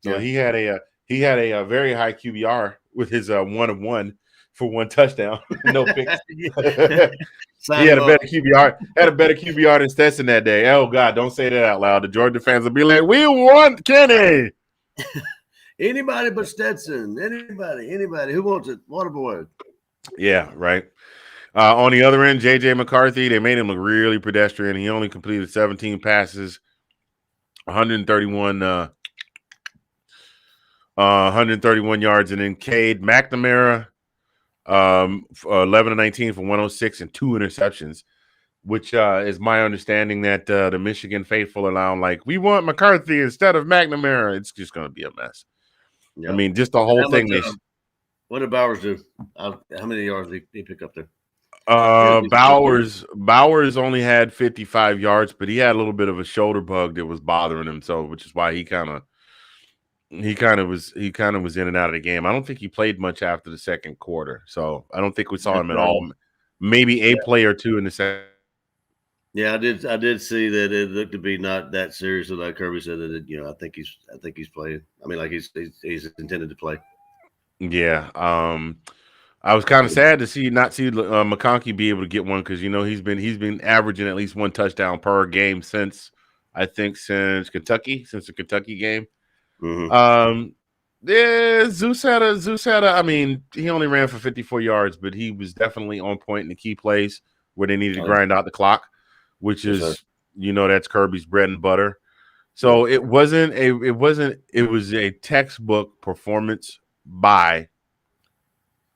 So he had a very high QBR with his 1 of 1 for 1 touchdown, no picks. He had a better QBR than Stetson that day. Oh God, don't say that out loud. The Georgia fans will be like, "We want Kenny." Anybody but Stetson. Anybody who wants it. Waterboy. Yeah, right. On the other end, J.J. McCarthy, they made him look really pedestrian. He only completed 17 passes, 131 yards, and then Cade McNamara, 11 of 19 for 106 and 2 interceptions, which is my understanding that the Michigan faithful are now like, "We want McCarthy instead of McNamara." It's just going to be a mess. Yeah. I mean, just the whole thing. What did Bowers do? How many yards did he pick up there? Bowers only had 55 yards, but he had a little bit of a shoulder bug that was bothering him, so which is why he kind of was in and out of the game. I don't think he played much after the second quarter, so I don't think we saw him at all. Maybe a play or two in the second. Yeah, I did see that it looked to be not that serious. Like Kirby said that I think he's playing. I mean, like he's intended to play. Yeah. I was kind of sad to not see McConkey be able to get one because he's been averaging at least one touchdown per game since the Kentucky game. Mm-hmm. Yeah, Zeus had a. I mean, he only ran for 54 yards, but he was definitely on point in the key plays where they needed to grind out the clock, which is that's Kirby's bread and butter. So it was a textbook performance by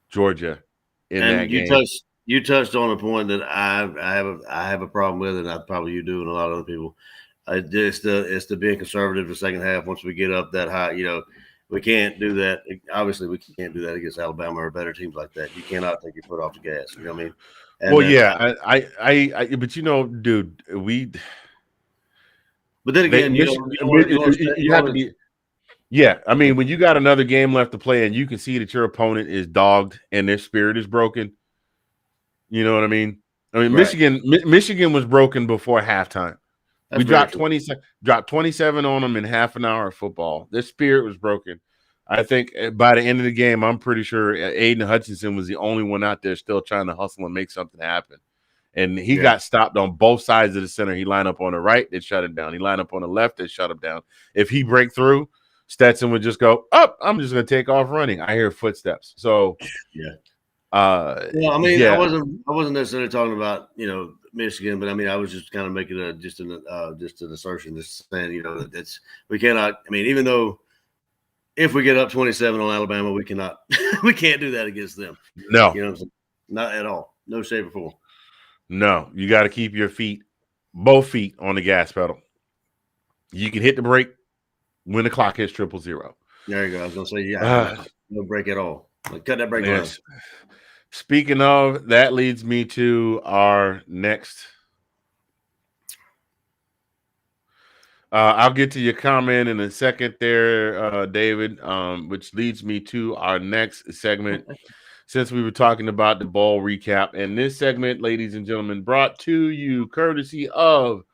Georgia in that game. You touched on a point that I have a problem with, and probably you do, and a lot of other people. It's the being conservative the second half. Once we get up that high, we can't do that. Obviously, we can't do that against Alabama or better teams like that. You cannot take your foot off the gas. You know what I mean? And well, yeah, but dude, But then again, you have to be. Yeah, I mean, when you got another game left to play and you can see that your opponent is dogged and their spirit is broken, you know what I mean? I mean, right. Michigan was broken before halftime. We dropped 27 on them in half an hour of football. Their spirit was broken. I think by the end of the game, I'm pretty sure Aiden Hutchinson was the only one out there still trying to hustle and make something happen. And he got stopped on both sides of the center. He lined up on the right, they shut him down. He lined up on the left, they shut him down. If he break through, Stetson would just go, I'm just going to take off running. I hear footsteps. So, I mean, I wasn't necessarily talking about, Michigan, but I mean, I was just kind of making just an assertion, just saying, we cannot. I mean, even though if we get up 27 on Alabama, we can't do that against them. No, not at all. No shape or form. No, you got to keep your both feet on the gas pedal. You can hit the brake when the clock hits 000. There you go. I was gonna say, no break at all. Like, cut that brake line. Speaking of, that leads me to our next. I'll get to your comment in a second there, David, which leads me to our next segment. Since we were talking about the ball recap, and this segment, ladies and gentlemen, brought to you courtesy of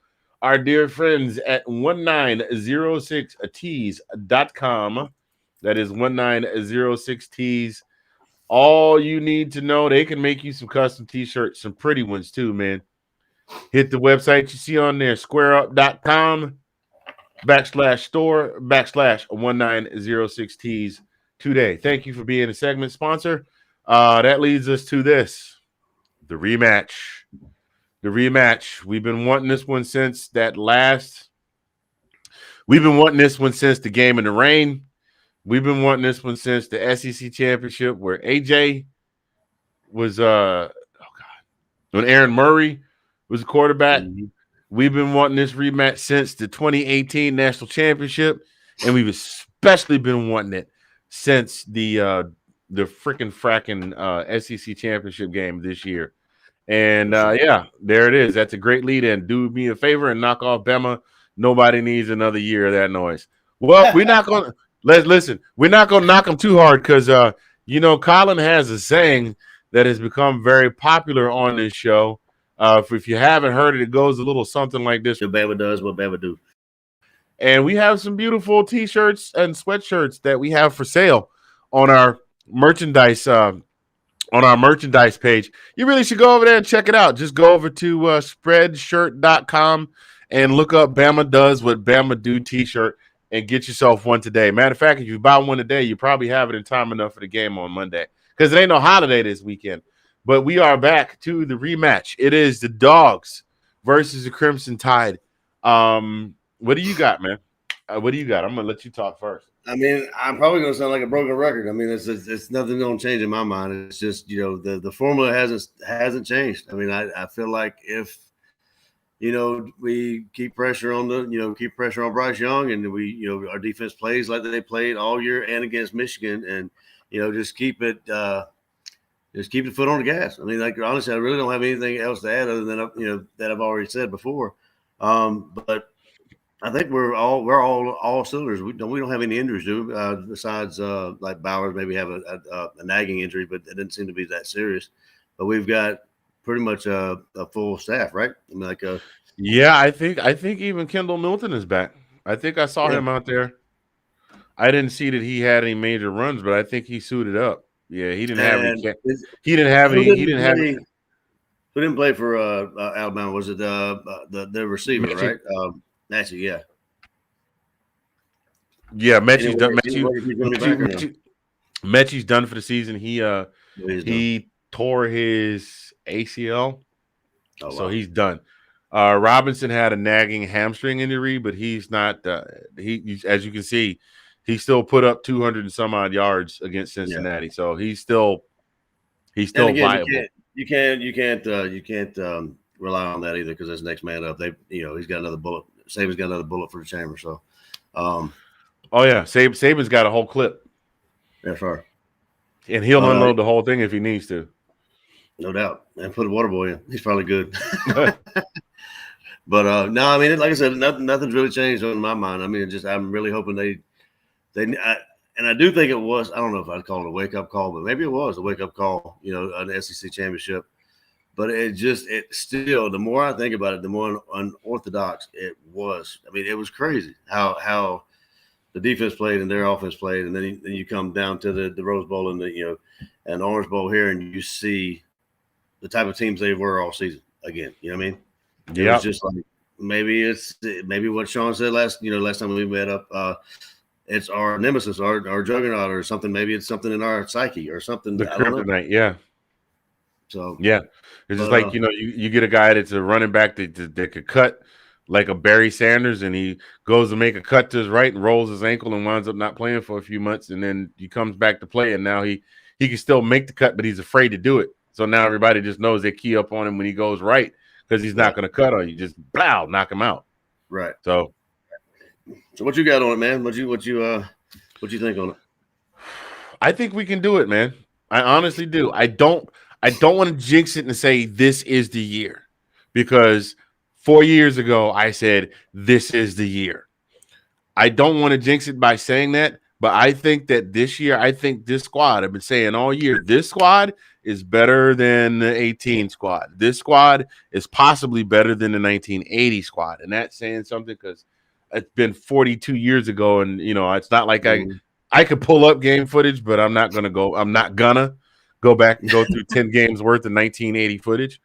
our dear friends at 1906tees.com. That is 1906tees. All you need to know, they can make you some custom t-shirts, some pretty ones too, man. Hit the website you see on there, squareup.com/store/1906tees today. Thank you for being a segment sponsor. That leads us to this, the rematch. The rematch. We've been wanting this one since the game in the rain. We've been wanting this one since the SEC championship where AJ was when Aaron Murray was the quarterback. Mm-hmm. We've been wanting this rematch since the 2018 national championship, and we've especially been wanting it since the fracking SEC championship game this year. And there it is. That's a great lead in. Do me a favor and knock off Bama. Nobody needs another year of that noise. Well, we're not going to listen. We're not going to knock them too hard because Colin has a saying that has become very popular on this show. If you haven't heard it, it goes a little something like this: Bama does what Bama do. And we have some beautiful t-shirts and sweatshirts that we have for sale on our merchandise page. You really should go over there and check it out. Just go over to spreadshirt.com and look up Bama Does What Bama Do t-shirt and get yourself one today. Matter of fact, if you buy one today, you probably have it in time enough for the game on Monday because it ain't no holiday this weekend. But we are back to the rematch. It is the Dogs versus the Crimson Tide. What do you got, man? What do you got? I'm going to let you talk first. I mean, I'm probably going to sound like a broken record. I mean, it's nothing going to change in my mind. It's just, the formula hasn't changed. I mean, I feel like if we keep pressure on Bryce Young, and our defense plays like they played all year and against Michigan, and just keep it. Just keep the foot on the gas. I mean, like honestly, I really don't have anything else to add other than that I've already said before. But I think we're all cylinders. We don't have any injuries, do we? Besides like Bowers maybe have a nagging injury, but it didn't seem to be that serious. But we've got pretty much a full staff, right? I mean, yeah, I think even Kendall Milton is back. I think I saw him out there. I didn't see that he had any major runs, but I think he suited up. Yeah, he didn't have any. He didn't have any. He didn't have. Who didn't play for Alabama? Was it the receiver, right? Matthew, yeah. Yeah, Mechie's done. Mechie's done for the season. He tore his ACL, so he's done. Robinson had a nagging hamstring injury, but he's not. He, as you can see, he still put up 200 and some odd yards against Cincinnati. Yeah. So he's still viable. You can't rely on that either because that's next man up. He's got another bullet. Saban's got another bullet for the chamber. So, oh yeah, Saban's got a whole clip. That's right. And he'll unload the whole thing if he needs to. No doubt. And put a water boy in. He's probably good. But no, I mean, like I said, nothing's really changed in my mind. I mean, I'm really hoping and I do think it was. I don't know if I'd call it a wake up call, but maybe it was a wake up call. An SEC championship. But it still, the more I think about it, the more unorthodox it was. I mean, it was crazy how the defense played and their offense played, and then you come down to the Rose Bowl and and the Orange Bowl here, and you see the type of teams they were all season again. You know what I mean? Yeah. It's just like maybe what Sean said last time we met up. It's our nemesis, our juggernaut, or something. Maybe it's something in our psyche or something. The kryptonite, yeah. So yeah, it's just like you get a guy that's a running back that could cut like a Barry Sanders, and he goes to make a cut to his right and rolls his ankle and winds up not playing for a few months, and then he comes back to play, and now he can still make the cut, but he's afraid to do it. So now everybody just knows they key up on him when he goes right because he's not going to cut on you. Just knock him out. Right. So what you got on it, man? What you think on it? I think we can do it, man. I honestly do. I don't want to jinx it and say this is the year, because 4 years ago I said this is the year. I don't want to jinx it by saying that, but I think that this year, this squad, I've been saying all year, this squad is better than the 18 squad. This squad is possibly better than the 1980 squad. And that's saying something because it's been 42 years ago, and it's not like I could pull up game footage, but I'm not gonna go back and go through 10 games worth of 1980 footage.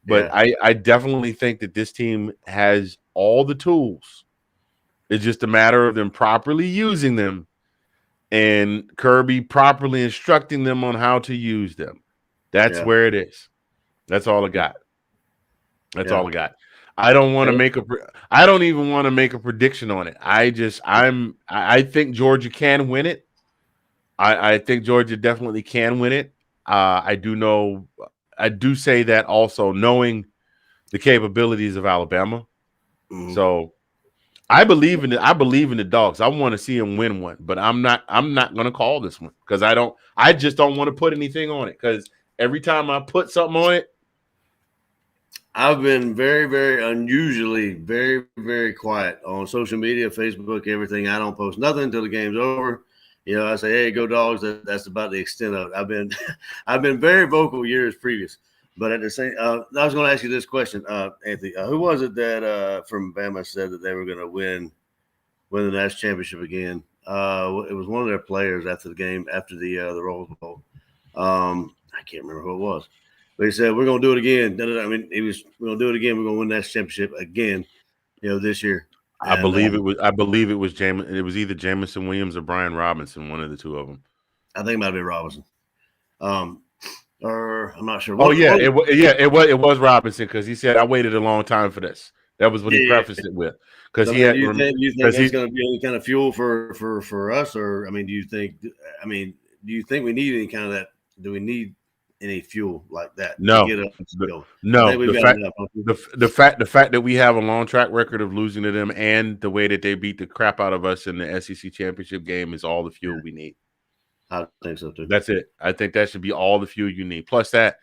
But I definitely think that this team has all the tools. It's just a matter of them properly using them and Kirby properly instructing them on how to use them. That's where it is. That's all I got. That's all I got. I don't want to I don't even want to make a prediction on it. I think Georgia can win it. I think Georgia definitely can win it. I do say that also knowing the capabilities of Alabama. Mm-hmm. So I believe in it. I believe in the Dogs. I want to see them win one, but I'm not going to call this one because I just don't want to put anything on it because every time I put something on it, I've been very, very unusually very, very quiet on social media, Facebook, everything. I don't post nothing until the game's over. I say, "Hey, go Dogs." That's about the extent of it. I've been very vocal years previous, but at the same, I was going to ask you this question, Anthony. Who was it that from Bama said that they were going to win the national championship again? It was one of their players after the game, after the Rose Bowl. I can't remember who it was. But he said, "We're going to do it again." I mean, we're going to do it again. We're going to win that championship again, this year. I believe it was Jameson. It was either Jamison Williams or Brian Robinson, one of the two of them. I think it might have been Robinson. Or I'm not sure. It was Robinson because he said, "I waited a long time for this." That was what he prefaced it with. Because do you think that's going to be any kind of fuel for us, or do you think we need any kind of that? Do we need any fuel like that. No, to get up and go. no. I think we've got enough, don't you? The fact that we have a long track record of losing to them and the way that they beat the crap out of us in the SEC championship game is all the fuel we need. I think so too. That's it. I think that should be all the fuel you need. Plus that.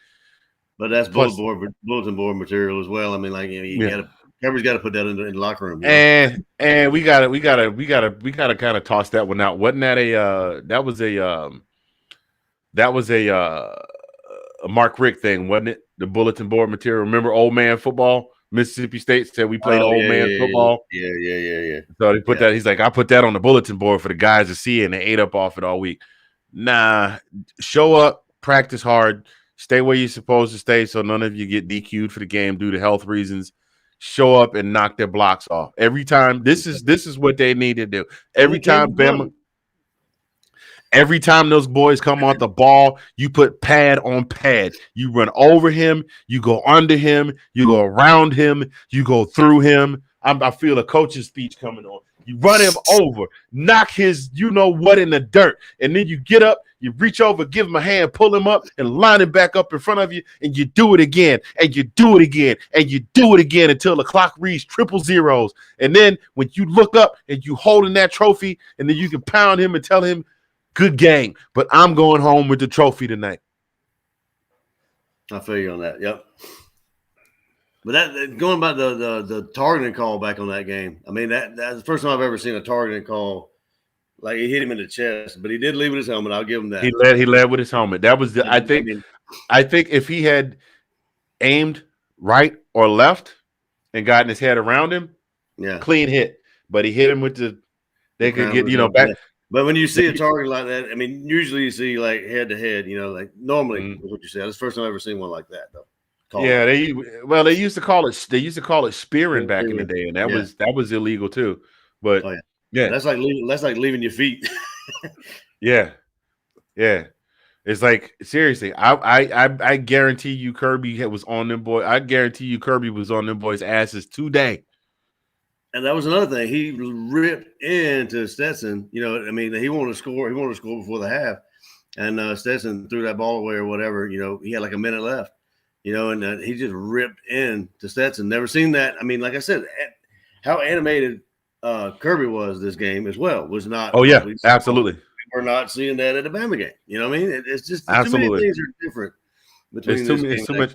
But that's bulletin board material as well. I mean, like everybody's got to put that in the locker room. And we gotta kind of toss that one out. Wasn't that that was a Mark Richt thing, wasn't it? The bulletin board material. Remember old man football? Mississippi State said we played old man football. Yeah. So they put that. He's like, I put that on the bulletin board for the guys to see, and they ate up off it all week. Nah, show up, practice hard, stay where you're supposed to stay, so none of you get DQ'd for the game due to health reasons. Show up and knock their blocks off every time. This is what they need to do. Every time Bama. Every time those boys come off the ball, you put pad on pad. You run over him, you go under him, you go around him, you go through him. I feel a coach's speech coming on. You run him over, knock his you-know-what in the dirt, and then you get up, you reach over, give him a hand, pull him up, and line him back up in front of you, and you do it again, and you do it again, and you do it again until the clock reads triple zeros. And then when you look up and you holding that trophy, and then you can pound him and tell him, good game, but I'm going home with the trophy tonight. I feel you on that. Yep. But that going about the targeting call back on that game. I mean, that's the first time I've ever seen a targeting call. Like he hit him in the chest, but he did leave with his helmet. I'll give him that. He led with his helmet. That was I think if he had aimed right or left and gotten his head around him, clean hit. But he hit him with they could get back. But when you see a target like that, I mean, usually you see like head to head, like normally what you said. That's the first time I've ever seen one like that, though. They used to call it spearing back in the day, and that was illegal too. But that's like leaving your feet. yeah. It's like seriously, I guarantee you Kirby was on them boys. I guarantee you Kirby was on them boys' asses today. And that was another thing. He ripped into Stetson. I mean, he wanted to score. He wanted to score before the half, and Stetson threw that ball away or whatever. He had like a minute left. And he just ripped into Stetson. Never seen that. I mean, like I said, how animated Kirby was this game as well was not. Oh yeah, absolutely. We're not seeing that at the Bama game. You know what I mean? It's just absolutely. Too many things are different between. It's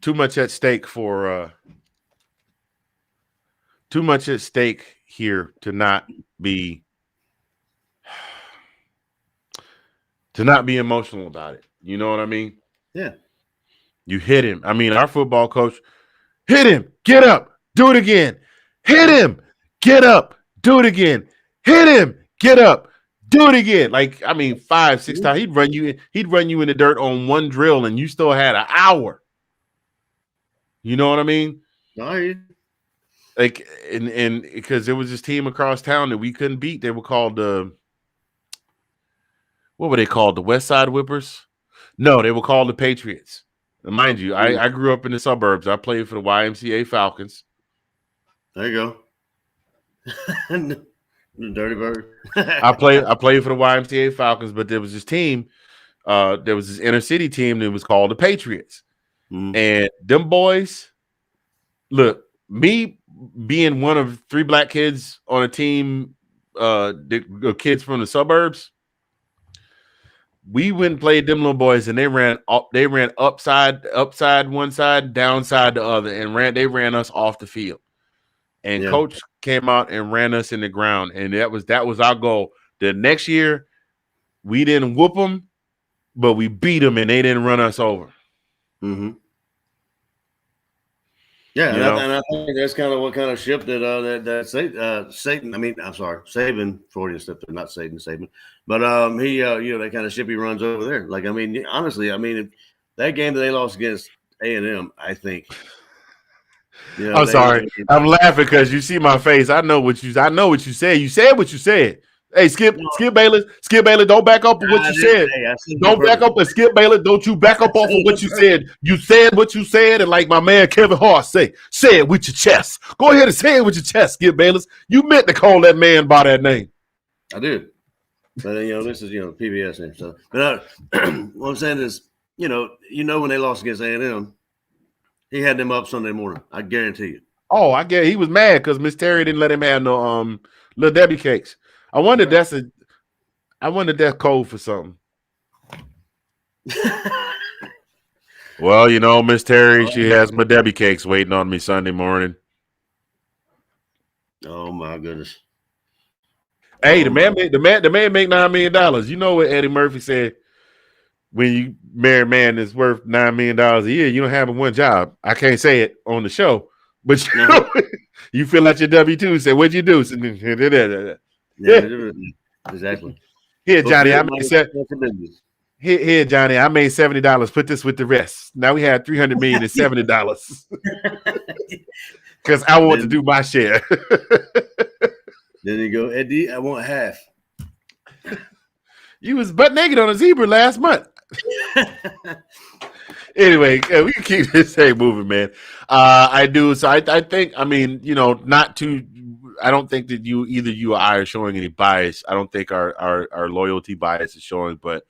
too much at stake for. Too much at stake here to not be emotional about it. You know what I mean? Yeah. You hit him. I mean, our football coach hit him. Get up. Do it again. Hit him. Get up. Do it again. Hit him. Get up. Do it again. Like, I mean, 5-6 times. He'd run you in the dirt on one drill, and you still had an hour. You know what I mean? No, like and because there was this team across town that we couldn't beat. They were called what were they called? The West Side Whippers? No, they were called the Patriots. And mind you, I grew up in the suburbs. I played for the YMCA Falcons. There you go. Dirty Bird. I played for the YMCA Falcons, but there was this team, there was this inner city team that was called the Patriots. And them boys, look, me being one of 3 black kids on a team, kids from the suburbs, we went and played them little boys, and they ran upside one side, downside the other, and they ran us off the field. And coach came out and ran us in the ground, and that was our goal. The next year, we didn't whoop them, but we beat them, and they didn't run us over. Mm-hmm. Yeah, and I think that's kind of what kind of ship that Satan. I mean, I'm sorry, Saban. Freudian stuff, not Satan, Saban. But he, that kind of ship he runs over there. Like, I mean, honestly, if that game that they lost against A&M, I think. I'm sorry, I'm laughing because you see my face. I know what you said. You said what you said. Hey, Skip Bayless, don't back up on what you said. Don't back up, Skip Bayless. Don't you back up off of what you said. You said what you said, and like my man Kevin Hart say it with your chest. Go ahead and say it with your chest, Skip Bayless. You meant to call that man by that name. I did. But this is PBS and stuff. But what I'm saying is, when they lost against A&M, he had them up Sunday morning. I guarantee you. Oh, I get he was mad because Miss Terry didn't let him have no little Debbie cakes. I wonder if that's code for something. Well, Miss Terry, she has my Debbie cakes waiting on me Sunday morning. Oh my goodness. Hey, the man make $9 million. You know what Eddie Murphy said? When you marry a man that's worth $9 million a year, you don't have one job. I can't say it on the show, but you fill out your W-2 and say, "What'd you do?" Yeah, exactly. Here, Johnny, Here, Johnny, I made $70. Put this with the rest. Now we have $300 million and $70 because I want to do my share. Then you go, Eddie, I want half. You was butt naked on a zebra last month. Anyway, we can keep this thing moving, man. I do. So I think, not too. I don't think that either you or I are showing any bias. I don't think our loyalty bias is showing, but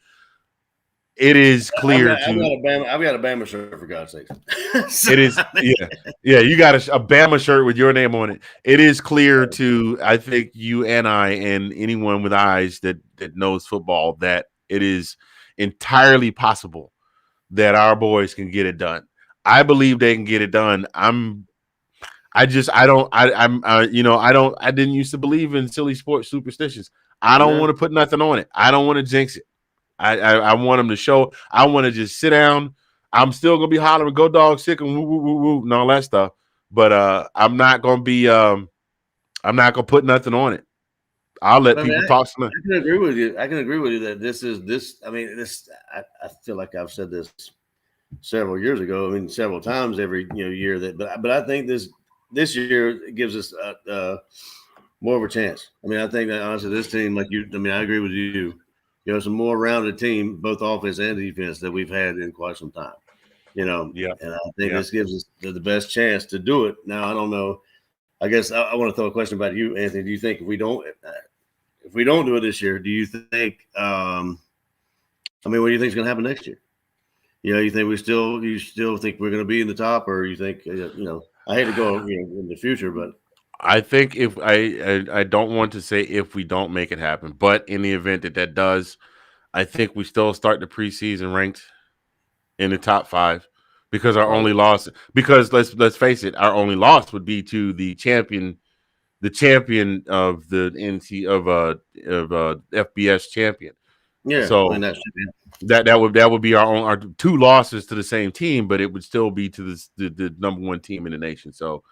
it is clear. I've got a Bama shirt, for God's sake. It is, yeah. You got a Bama shirt with your name on it. It is clear to, I think, you and I and anyone with eyes that knows football that it is entirely possible that our boys can get it done. I believe they can get it done. I didn't used to believe in silly sports superstitions. I don't want to put nothing on it. I don't want to jinx it. I want them to show. I want to just sit down. I'm still gonna be hollering, "Go Dogs, sick," and woo woo woo woo and all that stuff. But I'm not gonna be. I'm not gonna put nothing on it. I'll let people talk. I can agree with you. That this. I mean, this. I feel like I've said this several years ago. I mean, several times every year. But I think this year gives us more of a chance. I mean, I think that honestly, this team, I agree with you. Some more rounded team, both offense and defense, that we've had in quite some time. And I think this gives us the best chance to do it. Now, I don't know. I guess I want to throw a question about you, Anthony. Do you think if we don't do it this year, do you think? What do you think is going to happen next year? You think you still think we're going to be in the top, or you think I hate to go in the future, but I think if I don't want to say if we don't make it happen, but in the event that does, I think we still start the preseason ranked in the top 5 because our only loss. Because let's face it, our only loss would be to the champion of the NC of FBS champion. Yeah, so that would be our 2 losses to the same team, but it would still be to the number 1 team in the nation. So.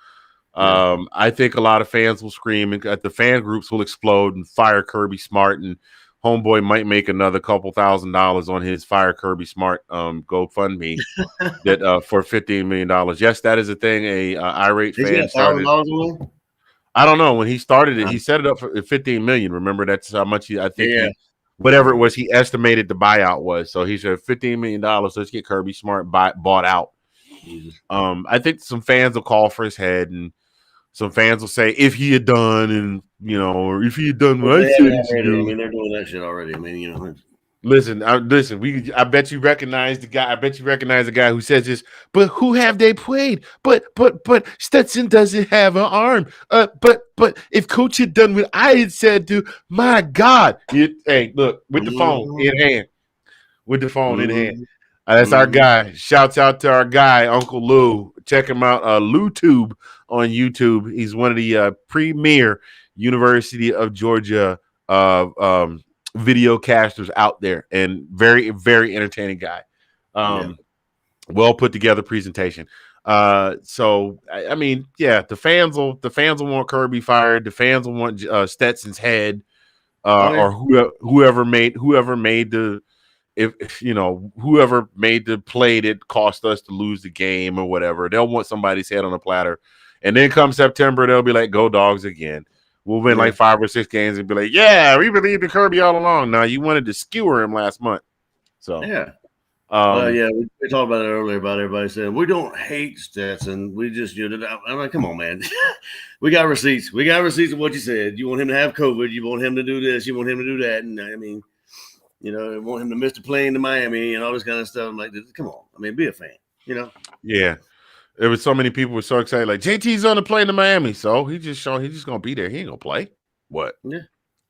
I think a lot of fans will scream and the fan groups will explode and fire Kirby Smart, and homeboy might make another couple $1,000s on his fire Kirby Smart GoFundMe that for $15 million. Yes, that is a thing. A irate fan started. I don't know when he started it. He set it up for $15 million. Remember, that's how much whatever it was, he estimated the buyout was. So he said $15 million. Let's get Kirby Smart bought out. I think some fans will call for his head, and some fans will say if he had done, and or if he had done what I said he should do. I mean, they're doing that shit already. I mean, Listen. I bet you recognize the guy. I bet you recognize the guy who says this. But who have they played? But Stetson doesn't have an arm. But if Coach had done what I had said to, my God, hey, look with the phone in hand, in hand. That's our guy. Shouts out to our guy, Uncle Lou. Check him out, LouTube on YouTube. He's one of the premier University of Georgia video casters out there, and very, very entertaining guy. Well put together presentation. So I mean, the fans will want Kirby fired. The fans will want Stetson's head, or whoever made the. If whoever made the play that cost us to lose the game or whatever, they'll want somebody's head on a platter. And then come September, they'll be like, "Go Dogs again." We'll win like 5 or 6 games and be like, "Yeah, we believed in Kirby all along." Now you wanted to skewer him last month, so Yeah, we talked about it earlier about everybody saying we don't hate Stetson. We just, I'm like, come on, man. We got receipts. We got receipts of what you said. You want him to have COVID. You want him to do this. You want him to do that. And I mean, you want him to miss the plane to Miami and all this kind of stuff. I'm like, come on. I mean, be a fan, Yeah. There was so many people were so excited. Like, JT's on the plane to Miami. So he's just going to be there. He ain't going to play. What? Yeah.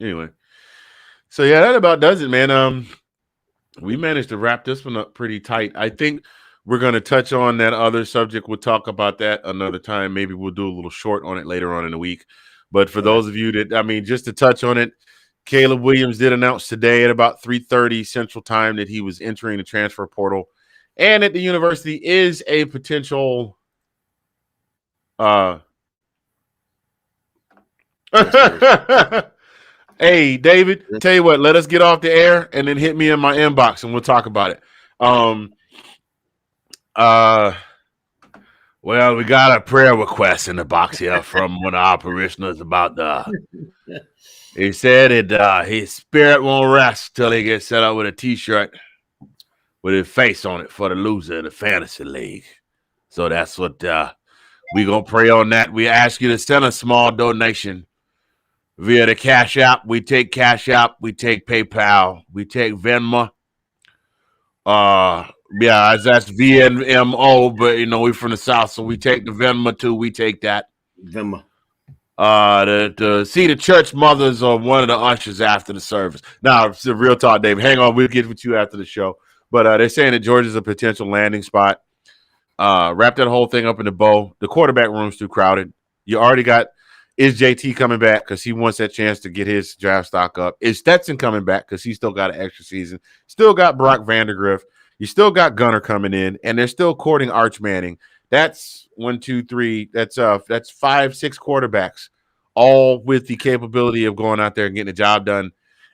Anyway. So, yeah, that about does it, man. We managed to wrap this one up pretty tight. I think we're going to touch on that other subject. We'll talk about that another time. Maybe we'll do a little short on it later on in the week. But for those of you that, just to touch on it, Caleb Williams did announce today at about 3:30 Central Time that he was entering the transfer portal and at the university is a potential Hey, David, tell you what, let us get off the air and then hit me in my inbox and we'll talk about it. Well, we got a prayer request in the box here from one of our parishioners about he said that his spirit won't rest till he gets set up with a T-shirt with his face on it for the loser in the fantasy league. So that's what we're going to pray on that. We ask you to send a small donation via the Cash App. We take Cash App. We take PayPal. We take Venmo. Yeah, that's VNMO, but we're from the South, so we take the Venmo too. We take that. Venmo. See the church mothers or one of the ushers after the service. Now, it's a real talk, Dave. Hang on, we'll get with you after the show. But they're saying that Georgia's a potential landing spot. Wrap that whole thing up in a bow. The quarterback room's too crowded. You already got. Is JT coming back because he wants that chance to get his draft stock up? Is Stetson coming back because he still got an extra season? Still got Brock Vandagriff. You still got Gunner coming in, and they're still courting Arch Manning. That's 1, 2, 3. That's 5, 6 quarterbacks, all with the capability of going out there and getting the job done.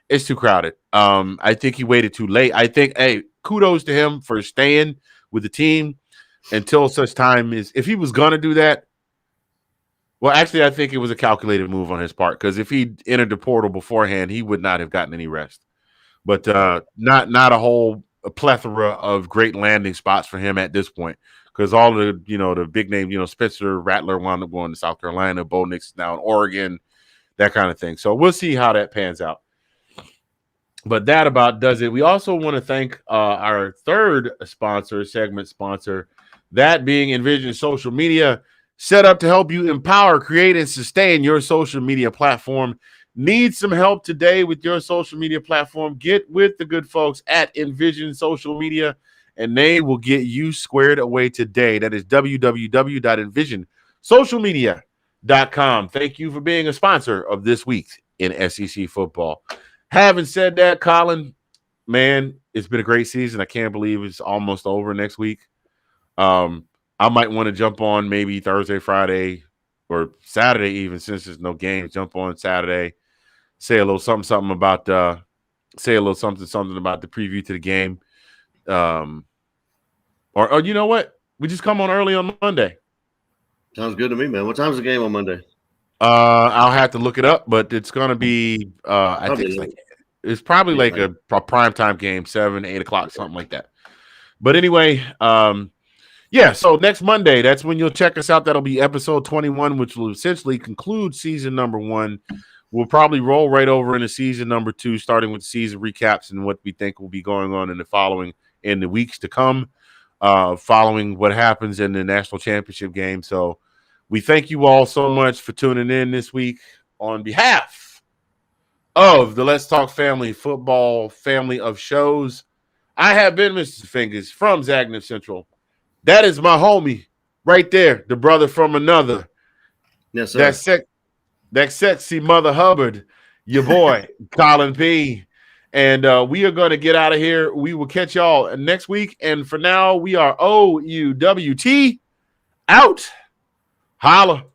It's too crowded. I think he waited too late. I think, kudos to him for staying with the team until such time as if he was gonna do that. Well, actually, I think it was a calculated move on his part because if he entered the portal beforehand, he would not have gotten any rest. But not a whole plethora of great landing spots for him at this point because all the the big name Spencer Rattler wound up going to South Carolina, Bo Nix now in Oregon, that kind of thing. So we'll see how that pans out. But that about does it. We also want to thank our third segment sponsor, that being Envision Social Media. Set up to help you empower, create, and sustain your social media platform. Need some help today with your social media platform? Get with the good folks at Envision Social Media, and they will get you squared away today. That is www.envisionsocialmedia.com. Thank you for being a sponsor of this week in SEC football. Having said that, Colin, man, it's been a great season. I can't believe it's almost over next week. I might want to jump on maybe Thursday, Friday, or Saturday even, since there's no games. Jump on Saturday, say a little something about the preview to the game. Or you know what? We just come on early on Monday. Sounds good to me, man. What time's the game on Monday? I'll have to look it up, but it's gonna be I think it's probably like a primetime game, 7, 8 o'clock, something like that. But anyway, yeah, so next Monday, that's when you'll check us out. That'll be episode 21, which will essentially conclude season number 1. We'll probably roll right over into season number 2, starting with season recaps and what we think will be going on in the weeks to come, following what happens in the national championship game. So we thank you all so much for tuning in this week. On behalf of the Let's Talk Family Football family of shows, I have been Mr. Fingers from Zagnip Central. That is my homie right there, the brother from another. Yes, sir. That sexy Mother Hubbard, your boy, Colin P. And we are going to get out of here. We will catch y'all next week. And for now, we are OUWT out. Holla.